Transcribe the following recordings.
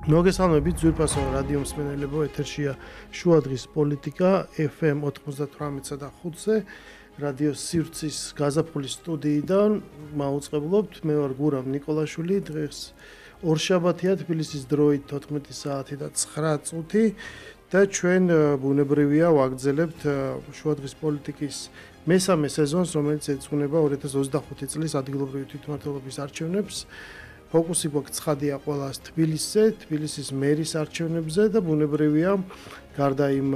მოგესალმებით ძვირფასო რადიო მსმენელებო, ეთერშია შუადღის პოლიტიკა FM 98-სა და 5-ზე რადიო სივრცის გაზაფხულის სტუდიიდან მაუწყებლობთ. მე ვარ გურამ ნიკოლაშვილი. დღეს ორშაბათია, თბილისის დროით 14 საათი და 9 წუთი და ჩვენ ბუნებრივია ვაგრძელებთ შუადღის პოლიტიკის მესამე სეზონს, რომელიც ეძღვნება 2025 წლის ადგილობრივი თვითმმართველობის არჩევნებს. ფოკუსი გვაქვს ცხადია ყველას თბილისზე, თბილისის მერის არჩევნებზე და ბუნებრივია გარდა იმ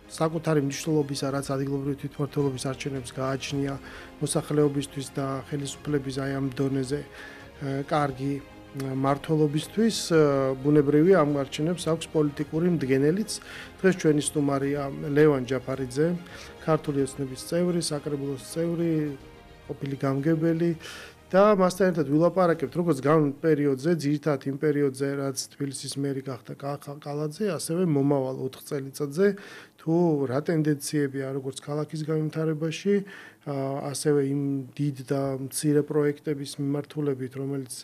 საკუთარი მნიშვნელობისა, რაც ადგილობრივი თვითმმართველობის არჩევნებს გააჩნია მოსახლეობისთვის და ხელისუფლების აი ამ დონეზე კარგი მმართველობისთვის, ბუნებრივია ამ არჩევნებს აქვს პოლიტიკური მდგენელიც. დღეს ჩვენი სტუმარია ლევან ჯაფარიძე, ქართული ოცნების წევრი, საკრებულოს წევრი, ყოფილი გამგებელი. და მასთან ერთად ვილაპარაკებთ როგორც განვლილ პერიოდზე, ძირითადად იმ პერიოდზე, რაც თბილისის მერი გახდა კალაძე, ასევე მომავალ 4 წელიწადზე, თუ რა ტენდენციებია როგორც ქალაქის განვითარებაში, ასევე იმ დიდ და მცირე პროექტების მიმართულებით, რომელიც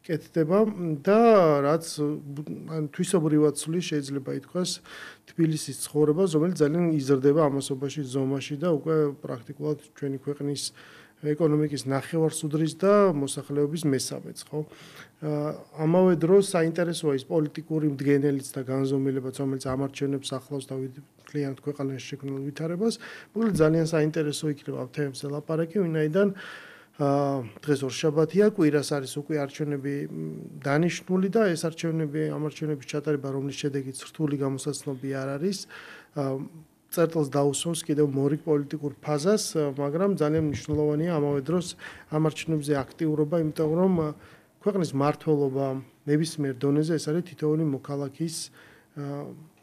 კეთდება და რაც თვისობრივად სulis შეიძლება ითქვას თბილისის ცხოვრებას, რომელიც ძალიან იზრდება ამასობაში, ზომაში და უკვე პრაქტიკულად ჩვენი ქვეყნის ეკონომიკის ნახევარსუდრის და მოსახლეობის მესამეც, ხო? ამავე დროს საინტერესოა ის პოლიტიკური მდგენელიც და განზომილებაც, რომელიც ამარჩევნებს ახლავს და მთლიანად ქვეყანაში შექმნილ ვითარებას. მოკლედ ძალიან საინტერესო იქნება ამ თემებზე ლაპარაკი, ვინაიდან დღეს ორშაბათია, კვირას არის უკვე არჩევნები დანიშნული და ეს ამარჩევნების ჩატარება, რომლის შედეგიც რთული გამოსაცნობი არ არის. წერტილს დაუსვამს კიდევ მორიგ პოლიტიკურ ფაზას, მაგრამ ძალიან მნიშვნელოვანია ამავე დროს ამარჩევნებზე აქტიურობა, იმიტომ რომ ქვეყნის მმართველობა ნებისმიერ დონეზე ეს არის თითოეული მოქალაქის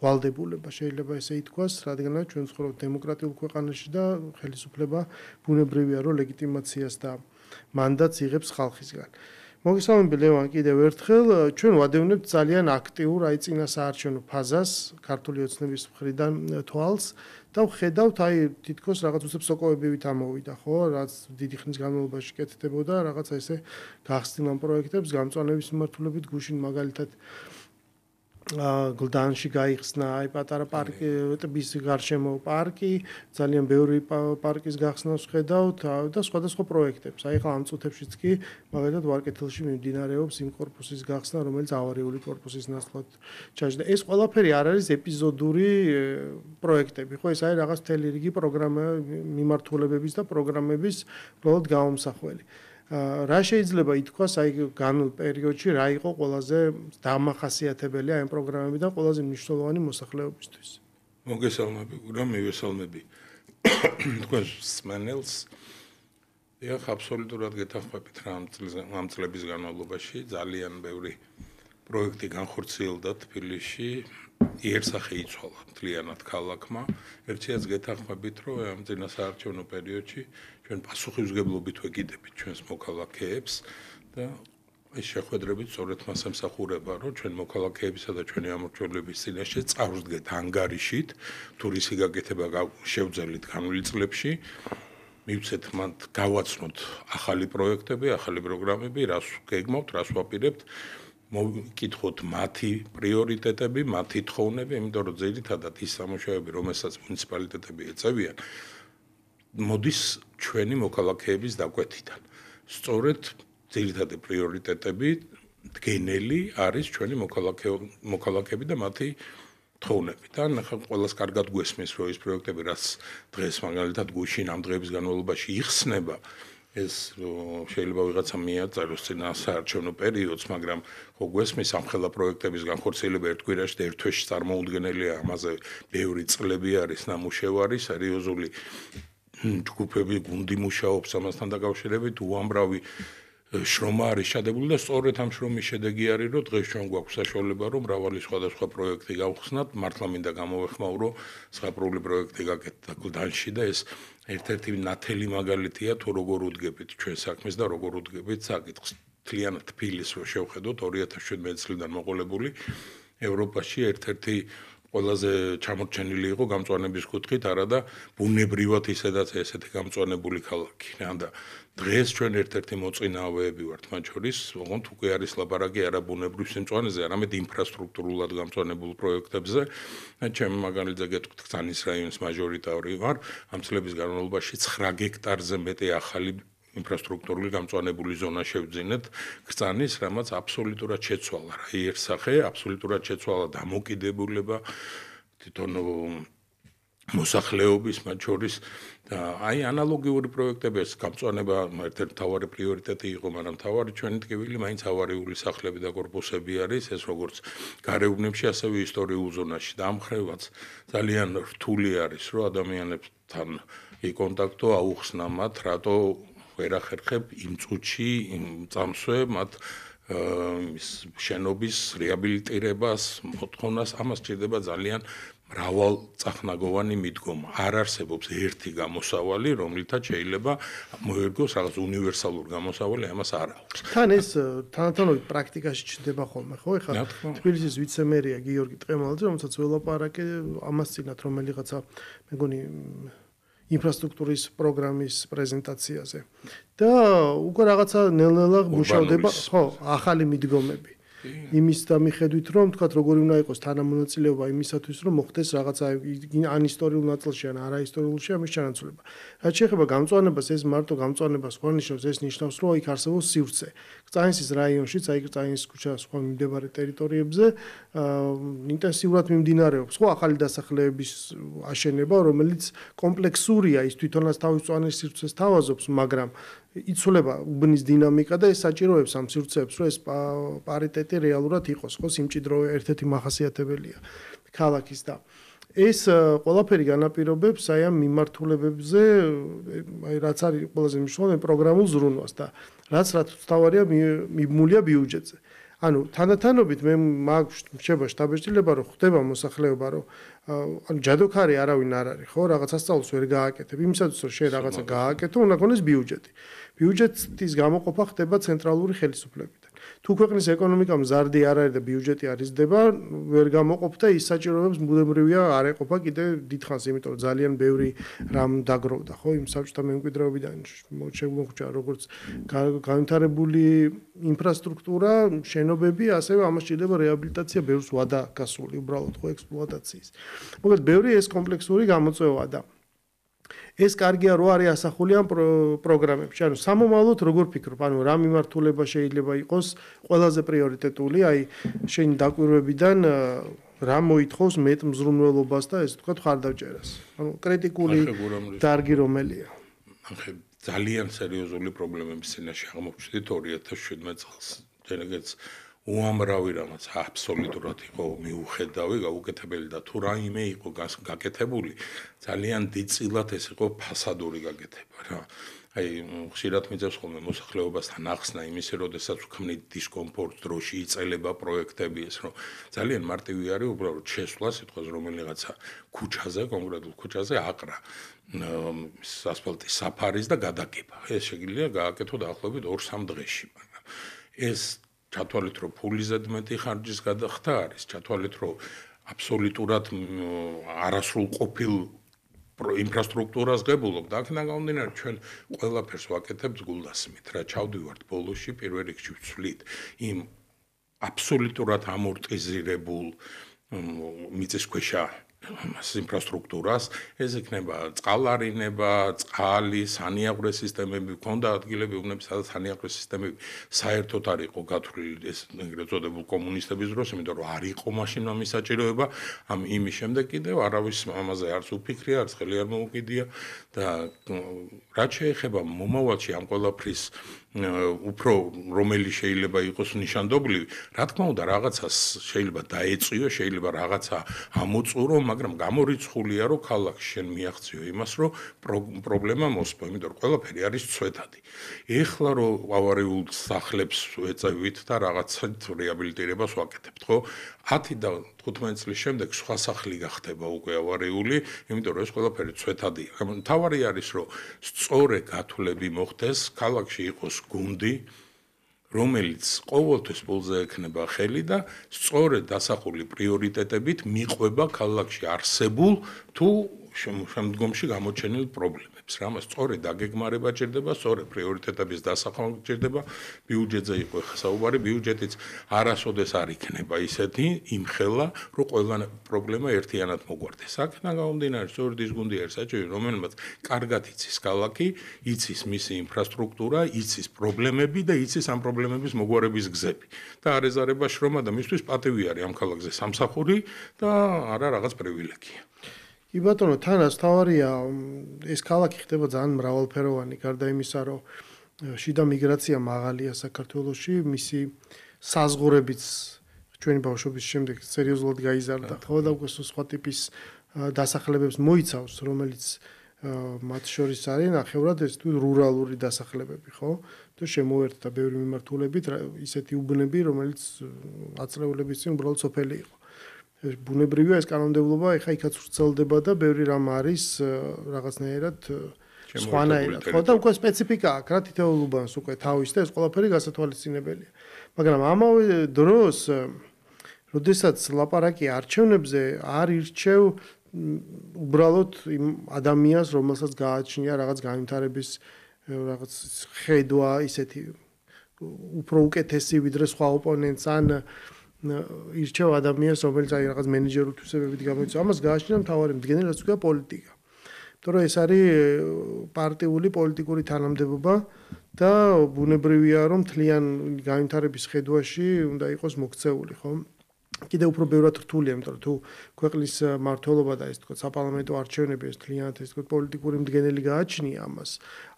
ვალდებულება, შეიძლება ესე ითქვას, რადგანაც ჩვენ ვცხოვრობთ დემოკრატიულ ქვეყანაში და ხელისუფლება ბუნებრივია, რომ ლეგიტიმაციას და მანდატს იღებს ხალხისგან. მოგესალმები ლევან კიდევ ერთხელ, ჩვენ ვადევნებთ ძალიან აქტიურ აი წინა საარჩევნო ფაზას ქართული ოცნების მხრიდან თვალს და ვხედავთ აი თითქოს რაღაც უცებ სოკოებივით ამოვიდა, ხო, რაც დიდი ხნის განმავლობაში კეთდებოდა, რაღაცა ესე გახსნილ ამ პროექტებს გამწვანების მიმართულებით გუშინ მაგალითად გლდანში გაიხსნა აი პატარა პარკი, ტბის გარშემო პარკი, ძალიან ბევრი პარკის გახსნას ვხედავთ და სხვადასხვა პროექტებს. აი ხა ამ წუთებშიც კი მაგალითად ვარკეთილში მიმდინარეობს იმ კორპუსის გახსნა, რომელიც ავარიული კორპუსის ნაცვლად ჩაჯდა. ეს ყველაფერი არ არის ეპიზოდური პროექტები, ხო, ეს არის რაღაც მთელი რიგი პროგრამა მიმართულებების და პროგრამების უბრალოდ გამომსახველი. რა შეიძლება ითქვას აი განვლილ პერიოდში რა იყო ყველაზე დამახასიათებელი აი ამ პროგრამებიდან ყველაზე მნიშვნელოვანი მოსახლეობისთვის? მოგესალმები, გურამ, მივესალმები თქვენს მსმენელს. ეხ აბსოლუტურად გეთანხმებით რა ამ წლების განმავლობაში ძალიან ბევრი პროექტი განხორციელდა თბილისში. იერსახე იცვალა მთლიანად ქალაქმა. ერთიაც გეთანხმებით, რომ ამ წინა საარჩევნო პერიოდში ჩვენ პასუხისმგებლობით ვეკიდებით ჩვენს მოქალაქეებს და ეს შეხვედრებით სწორედ მას ემსახურება, რომ ჩვენ მოქალაქეებისა და ჩვენი ამორჩევლების წინაშე წავსდგეთ ანგარიშით, თუ რისი გაკეთება შევძელით განვლილ წლებში, მივცეთ მათ გავაცნოთ ახალი პროექტები, ახალი პროგრამები, რას გეგმავთ, რას ვაპირებთ, მოვიკითხოთ მათი პრიორიტეტები, მათი თხოვნები, იმიტომ რომ ძირითადად ის სამუშაოები, რომელსაც მუნიციპალიტეტები ეწევიან, მოდის ჩვენი მოქალაქეების დაკვეთიდან. სწორედ ძირითადი პრიორიტეტები, დგენელი არის ჩვენი მოქალაქეები და მათი თხოვნები. და ნახა ყველას კარგად გვესმის, რომ ის პროექტები, რაც დღეს მაგალითად გუშინ ამ დღეების განმავლობაში იხსნება, ეს შეიძლება ვიღაცა მიაწეროს წინა საარჩევნო პერიოდს, მაგრამ ხო გვესმის ამხელა პროექტების განხორციელება ერთ კვირაში და ერთ თვეში წარმოუდგენელია, ამაზე ბევრი წლები არის ნამუშევარი, სერიოზული ჯგუფები, გუნდი მუშაობს ამასთან დაკავშირებით, უამრავი შრომა არის ჩადებული და სწორედ ამ შრომის შედეგი არის, რომ დღეს ჩვენ გვაქვს საშუალება, რომ მრავალი სხვადასხვა პროექტი გავხსნათ, მართლა მინდა გამოვეხმაურო, ზღაპრული პროექტი გაკეთდა გლდანში და ეს ერთ-ერთი ნათელი მაგალითია, თუ როგორ უდგებით ჩვენ საქმეს და როგორ უდგებით საკითხს. მთლიანად თბილისს რო შევხედოთ 2017 წლიდან მოყოლებული ევროპაში ერთ-ერთი ყველაზე ჩამორჩენილი იყო გამწვანების კუთხით, არა და ბუნებრივად ისედაც ესეთი გამწვანებული ქალაქი. და დღეს ჩვენ ერთ-ერთი მოწინააღმდეგეები ვართ მათ შორის, ოღონდ უკვე არის ლაპარაკი არა ბუნებრივ სიმწვანეზე, არამედ ინფრასტრუქტურულად გამწვანებულ პროექტებზე. ჩემ მაგალითზე გეტყვით, კრძანის რაიონის მაჟორიტარი ვარ, ამ წლების განმავლობაში 9 გექტარზე მეტი ახალი ინფრასტრუქტურული გამწვანებული ზონა შევძინეთ კრძანის, რამაც აბსოლუტურად შეცვალა რა იერსახე, აბსოლუტურად შეცვალა დამოკიდებულება თვითონ მოსახლეობის მათ შორის და აი ანალოგიური პროექტები ეს გამწვანება ერთ-ერთი მთავარი პრიორიტეტი იყო, მაგრამ მთავარი ჩვენი ტკივილი მაინც ავარიული სახლები და კორპუსები არის, ეს როგორც გარეუბნებში, ასევე ისტორიულ ზონაში. და ამ ხრივაც ძალიან რთული არის, რომ ადამიანებთან იკონტაქტო, აუხსნა მათ, რატო ვერ ახერხებ იმ წუთში, იმ წამსვე მათ შენობის რეაბილიტირებას, მოთხოვნას, ამას ჭირდება ძალიან მრავალწახნაგოვანი მიდგომა. არ არსებობს ერთი გამოსავალი, რომლითაც შეიძლება მოერგოს რაღაც უნივერსალურ გამოსავალი, ამას არ აქვს. თან ეს თანათანობით პრაქტიკაში ჩნდება ხოლმე, ხო? ეხლა თბილისის ვიცე-მერია გიორგი ტყემალაძე, რომელსაც ველაპარაკე ამას წინათ რომელიღაცა მეგონი ინფრასტრუქტურის პროგრამის პრეზენტაციაზე. და უკვე რაღაცა ნელ-ნელა მუშავდება, ხო, ახალი მიდგომები. იმის და მიხედვით რომ თქვათ როგორი უნდა იყოს თანამონაწილეობა იმისათვის რომ მოხდეს რაღაცა ან ისტორიულ ნაწილში ან არაისტორიულში ამის ჩანაცვლება. რაც შეეხება გამწვანებას, ეს მარტო გამწვანებას ხო ნიშნავს, ეს ნიშნავს რომ იქ არსებობს სივრცე. კრძანისის რაიონშიც, აი კრძანის ქუჩა სხვა მიმდებარე ტერიტორიებზე ინტენსიურად მიმდინარეობს ხო ახალი დასახლების აშენება, რომელიც კომპლექსურია, ის თვითონაც თავის წვანის სივრცეს თავაზობს, მაგრამ იცვლება უბნის დინამიკა და ეს საჭიროებს ამ სივრცეებს, რომ ეს პარიტეტი რეალურად იყოს, ხო, სიმჭიდროვე ერთ-ერთი მახასიათებელია ქალაქის და ეს ყველაფერი განაპირობებს აი ამ მიმართულებებზე, აი რაც არის ყველაზე მნიშვნელოვანი პროგრამულ ზრუნვას და რაც თავარია მიბმულია ბიუჯეტზე. ანუ თანდათანობით მე მაქვს რჩება შტაბ-ჭრილება, რომ ხდება მოსახლეობა, რომ ანუ ჯადოქარი არავინ არ არის, ხო, რაღაცა სწავლს ვერ გააკეთებ. იმისათვის რომ შენ რაღაცა გააკეთო, უნდა გქონდეს ბიუჯეტი. ბიუჯეტის გამოყოფა ხდება ცენტრალური ხელისუფლებიდან. თუ ქვეყნის ეკონომიკა მზარდი არ არის და ბიუჯეტი არ იზრდება, ვერ გამოყოფ და ის საჭიროებებს მუდმივია არ ეყოფა კიდე დიდხანს, იმიტომ რომ ძალიან ბევრი რამ დაგროვდა, ხო, იმ საბჭოთა მემკვიდრეობიდან შემოგვიხვდა როგორც განვითარებული ინფრასტრუქტურა, შენობები, ასევე ამას ჭირდება რეაბილიტაცია, ბევრს ვადა გასული, უბრალოდ ხო ექსპლუატაციის. მოკლედ, ბევრი ეს კომპლექსური გამოწვევა და ეს კარგია რო არის ასახული ამ პროგრამებში. ანუ სამომავლოდ როგორ ფიქრობ, ანუ რა მიმართულება შეიძლება იყოს ყველაზე პრიორიტეტული, აი შენი დაკვირვებიდან რა მოითხოვს მეტ მზრუნველობას და ეს თქვა ხარდაჭერას. ანუ კრიტიკული დარგი რომელია? ახლა ძალიან სერიოზული პრობლემების წინაშე აღმოჩნდით 2017 წელს. ჯერეგეც უამრავი რაღაც აბსოლუტურად იყო მიუხედავი, გაუკეთებელი და თუ რაიმე იყო გაკეთებული, ძალიან დიდწილად ეს იყო ფასადური გაკეთება რა. აი ხშირად მიძებს ხოლმე მოსახლეობასთან ახსნა იმისი, როდესაც უქმნით დისკომფორტს, დროში იწელება პროექტები ეს, რომ ძალიან მარტივი არის უბრალოდ შესვლა სიტყვას რომელიღაცა ქუჩაზე, კონკრეტულ ქუჩაზე აყრა ასფალტის საფარის და გადაგება. ეს შეიძლება გააკეთო დაახლოებით 2-3 დღეში, მაგრამ ეს ჩათვალეთ რომ ფულიზედ მეტი ხარჯის გადახდა არის, ჩათვალეთ რომ აბსოლუტურად არასრულ ყოფილ ინფრასტრუქტურას ღებულობ და აქედან გამომდინარე ჩვენ ყველაფერს ვაკეთებთ გულდასმით, რა ჩავდივართ ბოლოში პირველ რიგში ვცვლით იმ აბსოლუტურად ამორტიზირებულ მიწისქვეშა ინფრასტრუქტურას, ეს იქნება წყალარინება, წყალი, სანიაღვრე სისტემები, ქონდა ადგილები, უბნები, სადაც სანიაღვრე სისტემები საერთოდ არ იყო გათვლილი ეს ეგრეთ წოდებულ კომუნისტების დროს, იმიტომ რომ არ იყო მაშინ ამის საჭიროება, ამ იმის შემდეგ კიდევ არავის ამაზე არც უფიქრია, არც ხელი არ მოუკიდია და რაც შეეხება მომავალში ამ ყველაფრის უფრო რომელი შეიძლება იყოს ნიშანდობლივი, რა თქმა უნდა რაღაცას შეიძლება დაეწიო, შეიძლება რაღაცა ამოწურო, მაგრამ გამორიცხულია რომ ქალაქში შენ მიაღწიო იმას, რომ პრობლემა მოსპო, იმიტომ რომ ყველაფერი არის ცვეთადი. ეხლა რომ ავარიულ სახლებს ეწევით და რაღაცა რეაბილიტირებას ვაკეთებთ, ხო? 10 და 15 წლის შემდეგ სხვა სახლი გახდება უკვე ავარიული, იმიტომ რომ ეს ყველაფერი ცვეთადია. მთავარი არის რომ სწორე გათვლები მოხდეს, ქალაქში იყოს გუნდი, რომელიც ყოველთვის პულზე ექნება ხელი და სწორედ დასახული პრიორიტეტებით მიყვება ქალაქში არსებულ თუ შემდგომში გამოჩენილ პრობლემებს. რამაც სწორედ დაგეგმარება ჭირდება, სწორედ პრიორიტეტების დასახვა ჭირდება. ბიუჯეტზე იყო საუბარი, ბიუჯეტიც არასოდეს არ იქნება ისეთი იმხელა, რომ ყველა პრობლემა ერთიანად მოგვარდეს. აქედან გამომდინარე, სწორედ ის გუნდი არის საჭირო, რომელმაც კარგად იცის ქალაქი, იცის მისი ინფრასტრუქტურა, იცის პრობლემები და იცის ამ პრობლემების მოგვარების გზები. და არ ეზარება შრომა და მისთვის პატივი არის ამ ქალაქზე სამსახური და არა რაღაც პრივილეგია. კი ბატონო, თანაც თავარია ეს ქალაქი ხდება ძალიან მრავალფეროვანი, გარდა იმისა, რომ შიდა მიგრაცია მაღალია საქართველოში, მისი საზღურებიც ჩვენი ბავშვობის შემდეგ სერიოზულად გაიზარდა. ხო და უკვე სხვა ტიპის დასახლებებს მოიცავს, რომელიც მათ შორის არის ნახევრად ეს თუ რურალური დასახლებები, ხო? და შემოერთდა ბევრი მიმართულებით ისეთი უბნები, რომელიც აწლეულების წინ უბრალოდ სოფელი იყო. ბუნებრივია ეს კანონმდებლობა, ეხა იქაც ვრცელდება და ბევრი რამ არის რაღაცნაირად სხვანაირად. ხო და უკვე სპეციფიკა აქვს, რა თითოეულ უბანს უკვე თავის და ეს ყველაფერი გასათვალისწინებელია. მაგრამ ამავე დროს, როდესაც ლაპარაკი არჩევნებზე არ ირჩევ უბრალოდ იმ ადამიანს, რომელსაც გააჩნია რაღაც განვითარების რაღაც ხედვა, ისეთი უფრო უკეთესი ვიდრე სხვა ოპონენტს ან ირჩევ ადამიანს, რომელიც აი რაღაც მენეჯერული თვისებებით გამოიწვია. ამას გააჩნია მთავარი მდგენელი, რაც ქვია პოლიტიკა. იმიტომ რომ ეს არის პარტიული პოლიტიკური თანამდებობა და ბუნებრივია, რომ მთლიან განვითარების ხედვაში უნდა იყოს მოქცეული, ხო? კიდევ უფრო ბევრად რთულია, იმიტომ რომ თუ ქვეყნის მმართველობა და ეს თქო საპარლამენტო არჩევნები ეს თლიანად ეს თქო პოლიტიკური მდგენელი გააჩნია ამას.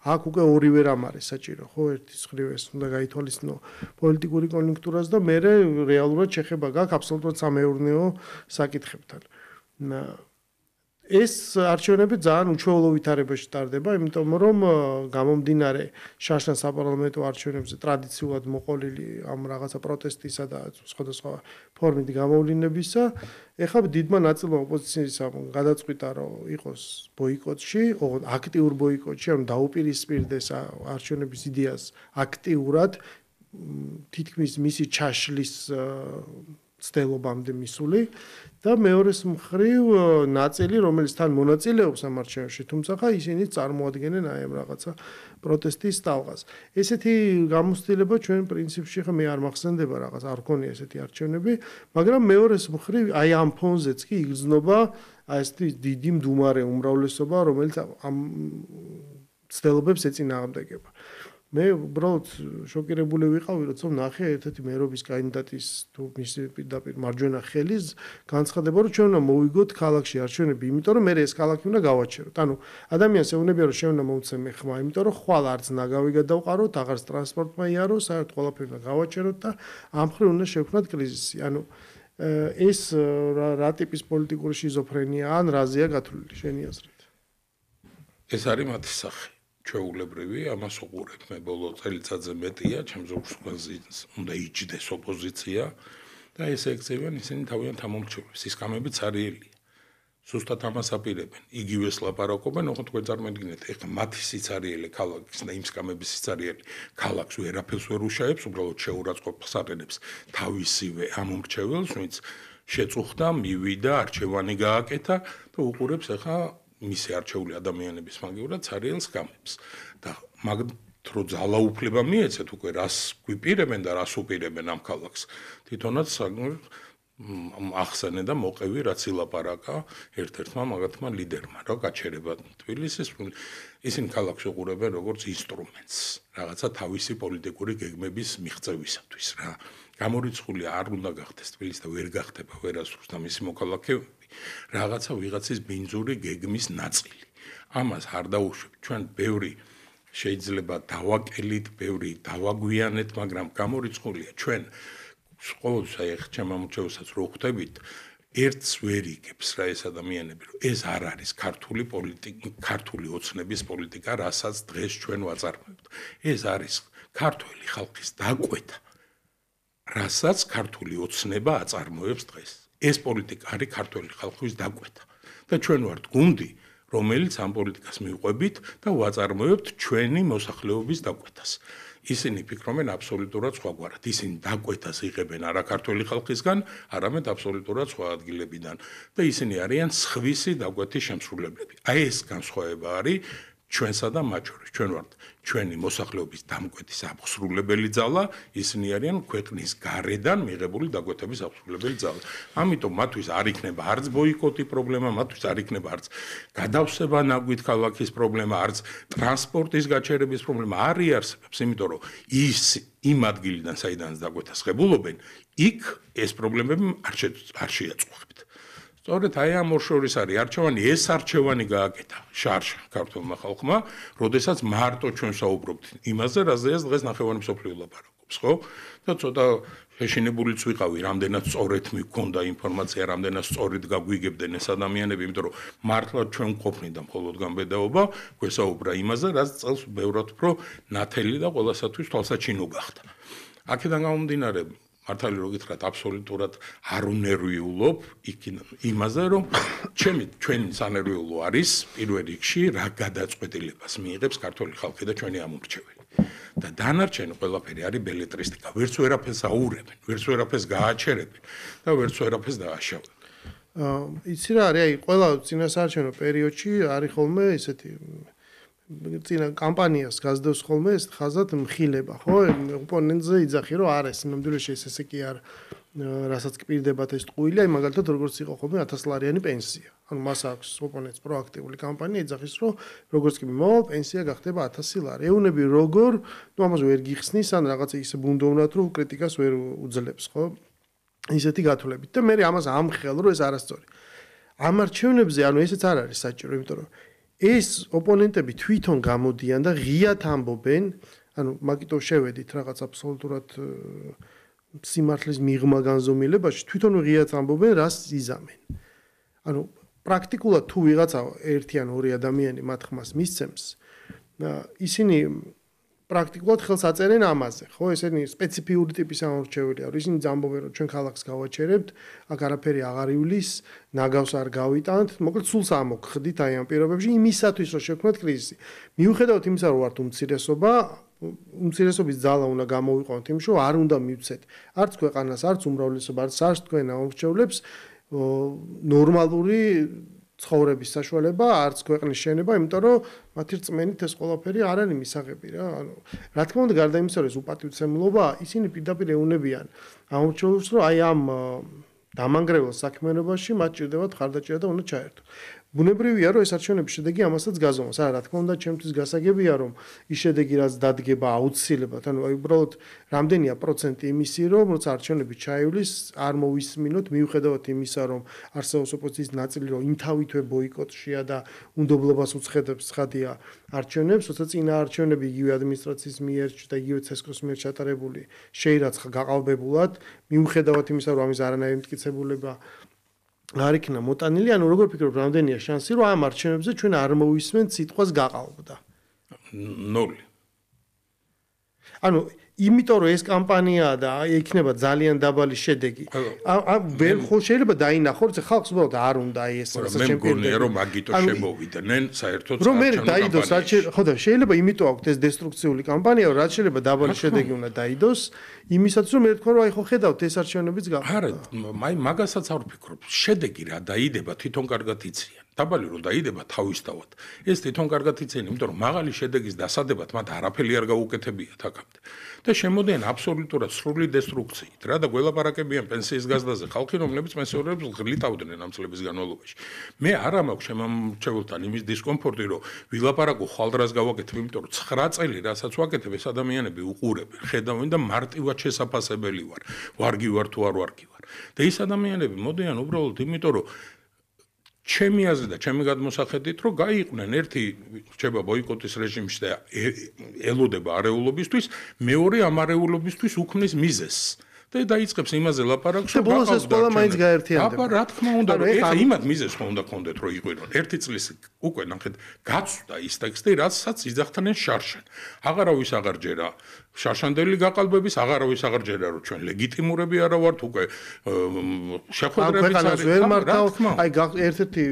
აქ უკვე ორივე რამ არის საჭირო, ხო? ერთის მხრივ ეს უნდა გაითვალისწინო პოლიტიკური კონიუნქტურას და მე რეალურად შეხება გაქვს აბსოლუტურად სამეურნეო საკითხებთან. ეს არჩევნები ძალიან უჩვეულო ვითარებაში ტარდება, იმიტომ რომ გამომდინარე შაშან საპარლამენტო არჩევნებზე ტრადიციულად მოყოლილი ამ რაღაცა პროტესტისა და სხვადასხვა ფორმით გამოვლინებისა, ეხლა დიდმა ნაწილმა ოპოზიციისა გადაწყვიტა, რომ იყოს ბოიკოტში, აქტიურ ბოიკოტში, ანუ დაუპირისპირდეს არჩევნების იდეას აქტიურად, თითქმის მისი ჩაშლის ცდილობამდე მისული და მეორეს მხრივ ნაწილი, რომელიც თან მონაწილეობს ამ არჩევნებში, თუმცა ისინი წარმოადგენენ აი ამ რაღაცა პროტესტის ტალღას. ესეთი გამოცდილება ჩვენ პრინციპში ხა მე არ მახსენდება რაღაც არ ქონია ესეთი არჩევნები, მაგრამ მეორეს მხრივ აი ამ ფონზეც კი იგრძნობა აი ესეთი დიდი მდუმარე უმრავლესობა, რომელიც ამ ცდილობებს ეწინააღმდეგება. მე უბრალოდ შოკირებული ვიყავი, როცა ვნახე ერთ-ერთი მერობის კანდიდატის თუ მისი პირდაპირ მარჯვენა ხელის განცხადება, რომ ჩვენ უნდა მოვიგოთ ქალაქში არჩევნები, იმიტომ რომ მე ეს ქალაქი უნდა გავაჩეროთ. ანუ ადამიანს ეუბნებიან, რომ ჩვენ უნდა მოვცემ ხმა, იმიტომ რომ ხვალ არც ნაგავი გადავყაროთ, აღარც ტრანსპორტმა იაროს, საერთოდ ყველაფერი უნდა გავაჩეროთ და ამ მხრივ უნდა შევქმნათ კრიზისი. ანუ ეს რა ტიპის პოლიტიკური შიზოფრენია ან რაზეა გათვლილი შენი აზრით? ეს არის მათი სახე. ჩვეულებრივი, ამას უყურებ მე ბოლო წელიწადზე მეტია, ჩემს უკანზე უნდა იჯდეს ოპოზიცია და ესე ექცევიან ისინი თავიანთ ამომრჩევლებს. ის გამებიც არიელია. ზუსტად ამას აპირებენ. იგივეს ლაპარაკობენ, ოღონდ თქვენ წარმოიდგინეთ, ეხლა მათი სიცარიელე ქალაქის და იმ გამების სიცარიელე ქალაქს ვერაფერს ვერ უშავებს, უბრალოდ შეურაცხყოფას აყენებს თავისივე ამომრჩეველს, ვინც შეწუხდა, მივიდა, არჩევანი გააკეთა და უყურებს ეხლა მისი არჩეული ადამიანების მაგივრად ცარიელს გამებს და მაგდრო ძალაუფლება მიეცეთ უკვე რას გვიპირებენ და რას უპირებენ ამ ქალაქს თვითონაც ახსენე და მოყევი რაც ილაპარაკა ერთ-ერთმა მაგათმა ლიდერმა რომ გაჩერება თბილისის ისინი ქალაქს უყურებენ როგორც ინსტრუმენტს რაღაცა თავისი პოლიტიკური გეგმების მიღწევისათვის რა გამორიცხული არ უნდა გახდეს თბილისი და ვერ გახდება ვერასდროს და მისი მოქალაქეები რაღაცა ვიღაცის ბინძური გეგმის ნაწილი. ამას არ დაუშვებ. ჩვენ ბევრი შეიძლება დავაკელით, ბევრი დავაგვიანეთ, მაგრამ გამორიცხულია ჩვენ ყოველთვის აი ჩემ ამორჩეულსაც რო ხვდებით, ერთს ვერ იგებს რა ეს ადამიანები, რომ ეს არ არის ქართული პოლიტიკა, ქართული ოცნების პოლიტიკა, რასაც დღეს ჩვენ ვაწარმოებთ. ეს არის ქართული ხალხის დაკვეთა, რასაც ქართული ოცნება აწარმოებს დღეს. ეს პოლიტიკა არის ქართული ხალხის დაკვეთა და ჩვენ ვართ გუნდი, რომელიც ამ პოლიტიკას მივყვებით და ვაწარმოებთ ჩვენი მოსახლეობის დაკვეთას. ისინი ფიქრობენ აბსოლუტურად სხვაგვარად. ისინი დაკვეთას იღებენ არა ქართული ხალხისგან, არამედ აბსოლუტურად სხვა ადგილებიდან და ისინი არიან სხვისი დაკვეთის შემსრულებლები. აი ეს განსხვავება არის ჩვენსა და მათ შორის. ჩვენ ვართ ჩვენი მოსახლეობის დამკვეთის აღსრულებელი ძალა, ისინი არიან ქვეყნის გარედან მიღებული დაკვეთების აღსრულებელი ძალა. ამიტომ მათთვის არ იქნება არც ბოიკოტი პრობლემა, მათთვის არ იქნება არც გადავსება ნაგვით ქალაქის პრობლემა, არც ტრანსპორტის გაჩერების პრობლემა არ იარსებებს, იმიტომ რომ იმ ადგილიდან, საიდანაც დაკვეთას ღებულობენ, იქ ეს პრობლემები არ შეაწყვეტთ. სწორედ აი ამ ორ შორის არის არჩევანი, ეს არჩევანი გააკეთა შარშ ქართულმა ხალხმა, როდესაც მარტო ჩვენ საუბრობთ იმაზე, რაზეც დღეს ნახევარი მსოფლიო ლაპარაკობს, ხო? და ცოტა შეშინებულიც ვიყავი, რამდენად სწორედ მიქონდა ინფორმაცია, რამდენად სწორედ გაგვიგებდნენ ეს ადამიანები, იმიტომ რომ მართლა ჩვენ ყოფნიდა მხოლოდ გამბედაობა, გვესაუბრა იმაზე, რაც წელს ბევრად უფრო ნათელი და ყველასათვის თვალსაჩინო გახდა. აქედან გამომდინარე მართალი რო გითხრათ, აბსოლუტურად არ უნერვიულობ იმაზე, რომ ჩვენი სანერვიულო არის პირველ რიგში რა გადაწყვეტილებას მიიღებს ქართული ხალხი და ჩვენი ამომრჩეველი. და დანარჩენი ყველაფერი არის ბელეტრისტიკა. ვერც ვერაფერს აურებენ, ვერც ვერაფერს გააჩერებენ და ვერც ვერაფერს დააშავენ. იცი რა არის, აი ყველა წინასაარჩევნო პერიოდში არის ხოლმე ესეთი წინა კამპანიას გაზდევს ხოლმე ეს ხაზად მხილება, ხო? ოპონენტზე იძახი რომ არ ეს ნამდვილად ესე კი არ რასაც გპირდებათ ეს ტყუილი, აი მაგალითად როგორც იყო ხოლმე 1000 ლარიანი პენსია. ანუ მას აქვს ოპონენტს პროაქტიული კამპანია იძახის რომ როგორც კი მომავალ პენსია გახდება 1000 ლარი. ეუნები როგორ, ნუ ამაზე ვერ გიხსნის, ან რაღაცა ისე ბუნდოვნად რომ კრიტიკას ვერ უძლებს, ხო? ისეთი გათვლებით. და მე ამას ამხელ რომ ეს არასწორი. ამ არჩევნებზე ანუ ესეც არ არის საჭირო, იმიტომ რომ ეს ოპონენტები თვითონ გამოდიან და ღიად ამბობენ, ანუ მაგიტო შევედით რაღაც აბსოლუტურად სიმართლის მიღმა განზომილებაში, თვითონ ღიად ამბობენ, რას იზამენ. ანუ პრაქტიკულად თუ ვიღაცა ერთი ან ორი ადამიანი მათ ხმას მისცემს, ისინი პრაქტიკულად ხელს აწერენ ამაზე, ხო? ესენი სპეციფიური ტიპის ამორჩეველია, რომ ისინი ამბობენ, რომ ჩვენ ქალაქს გავაჩერებთ, აქ არაფერი აღარ ივლის, ნაგავს არ გავიტანთ, მოკლედ სულს ამოგხდით აი ამ პირობებში იმისათვის, რომ შევქმნათ კრიზისი. მიუხედავად იმისა, რომ ვართ უმცირესობა, უმცირესობის ძალა უნდა გამოვიყვანოთ იმში, რომ არ უნდა მივცეთ არც ქვეყანას, არც უმრავლესობას, არც თქვენ ამორჩევლებს ნორმალური ცხოვრების საშუალება, არც ქვეყნის შენება, იმიტომ რომ მათი რწმენით ეს ყველაფერი არ არის მისაღები რა. ანუ რა თქმა უნდა, გარდა იმისა, რომ ეს უპატივცემლობა, ისინი პირდაპირ ეუნებიან ამორჩევლებს, რომ აი ამ დამანგრეველ საქმიანობაში მათ ჭირდებათ ხარდაჭერა და უნდა ჩაერთო. ბუნებრივია, რომ ეს არჩევნების შედეგი ამასაც გაზომოს. არა, რა თქმა უნდა, ჩემთვის გასაგებია, რომ ის შედეგი რაც დადგება აუცილებლად, ანუ აი უბრალოდ რამდენია პროცენტი იმისი, რომ როცა არჩევნები ჩაივლის, არ მოვისმინოთ, მიუხედავად იმისა, რომ არსებობს ოპოზიციის ნაწილი, რომ იმთავითვე ბოიკოტშია და უნდობლობას უცხადებს ცხადია არჩევნებს, როცა წინა არჩევნები იგივე ადმინისტრაციის მიერ და იგივე ცესკოს მიერ ჩატარებული შეირაცხა გაყალბებულად, მიუხედავად იმისა, რომ ამის არანაირი მტკიცებულება არ იქნა მოტანილი, ანუ როგორ ფიქრობ, რამდენია შანსი, რომ ამ არჩევნებზე ჩვენ არ მოვისმენთ სიტყვას გაყალბდა? 0. ანუ იმიტომ რომ ეს კამპანიაა და იქნება ძალიან დაბალი შედეგი. ვერ ხო შეიძლება დაინახოს, ხალხს უბრალოდ არ უნდა აი ეს რასაც ჩემპიონია რომ მაგიტო შემოვიდნენ საერთოდ რომ მე დაიდოს ხო და შეიძლება იმიტომ აქვს ეს დესტრუქციული კამპანია, რომ რაც შეიძლება დაბალი შედეგი უნდა დაიდოს, იმისაც რომ მე თქვა რომ აი ხო ხედავთ ეს არჩევნებიც გახდა. არა, აი მაგასაც არ ვფიქრობ. შედეგი რა დაიდება თვითონ კარგად იციან. დაბალი რომ დაიდება თავისთავად. ეს თვითონ კარგად იციან, იმიტომ რომ მაღალი შედეგის დასადებად მათ არაფერი არ გაუკეთებიათ აქამდე. და შემოდიან აბსოლუტურად სრული დესტრუქციით რა და გველაპარაკებიან პენსიის გაზრდაზე ხალხი რომლებიც პენსიონერებს ღლიტავდნენ ამ წლების განმავლობაში. მე არა მაქვს შემომრჩეველთან იმის დისკომფორტი რომ ვილაპარაკო ხვალდრას გავაკეთებ, იმიტომ რომ 9 წელი რასაც ვაკეთებ ეს ადამიანები უყურებენ, ხედავენ და მარტივად შესაფასებელი ვარ. ვარგი ვარ თუ არ ვარგი ვარ. და ის ადამიანები მოდიან უბრალოდ იმიტომ რომ ჩემი აზრით და ჩემი გადმოსახედით რომ გაიყვნენ ერთი რჩება ბოიკოტის რეჟიმში და ელოდება არეულობისთვის, მეორე ამ არეულობისთვის უქმნის მიზეზს. და დაიწყებს იმაზე ლაპარაკს, რომ ბოლოს ეს ყველა მაინც გაერთიანდება. აბა რა თქმა უნდა, რომ ეხლა იმათ მიზეზს ხო უნდა გქონდეთ რომ იყვნენ. ერთი წლის უკვე ნახეთ, გაცვდა ის ტექსტი, რასაც იძახდნენ შარშან. აღარავის აღარ ჯერა შარშანდელი გაყალბების აღარავის აღარ ჯერა რომ ჩვენ ლეგიტიმურები არა ვართ უკვე შეხვედრებიც არის ვერ მართავ აი ერთ-ერთი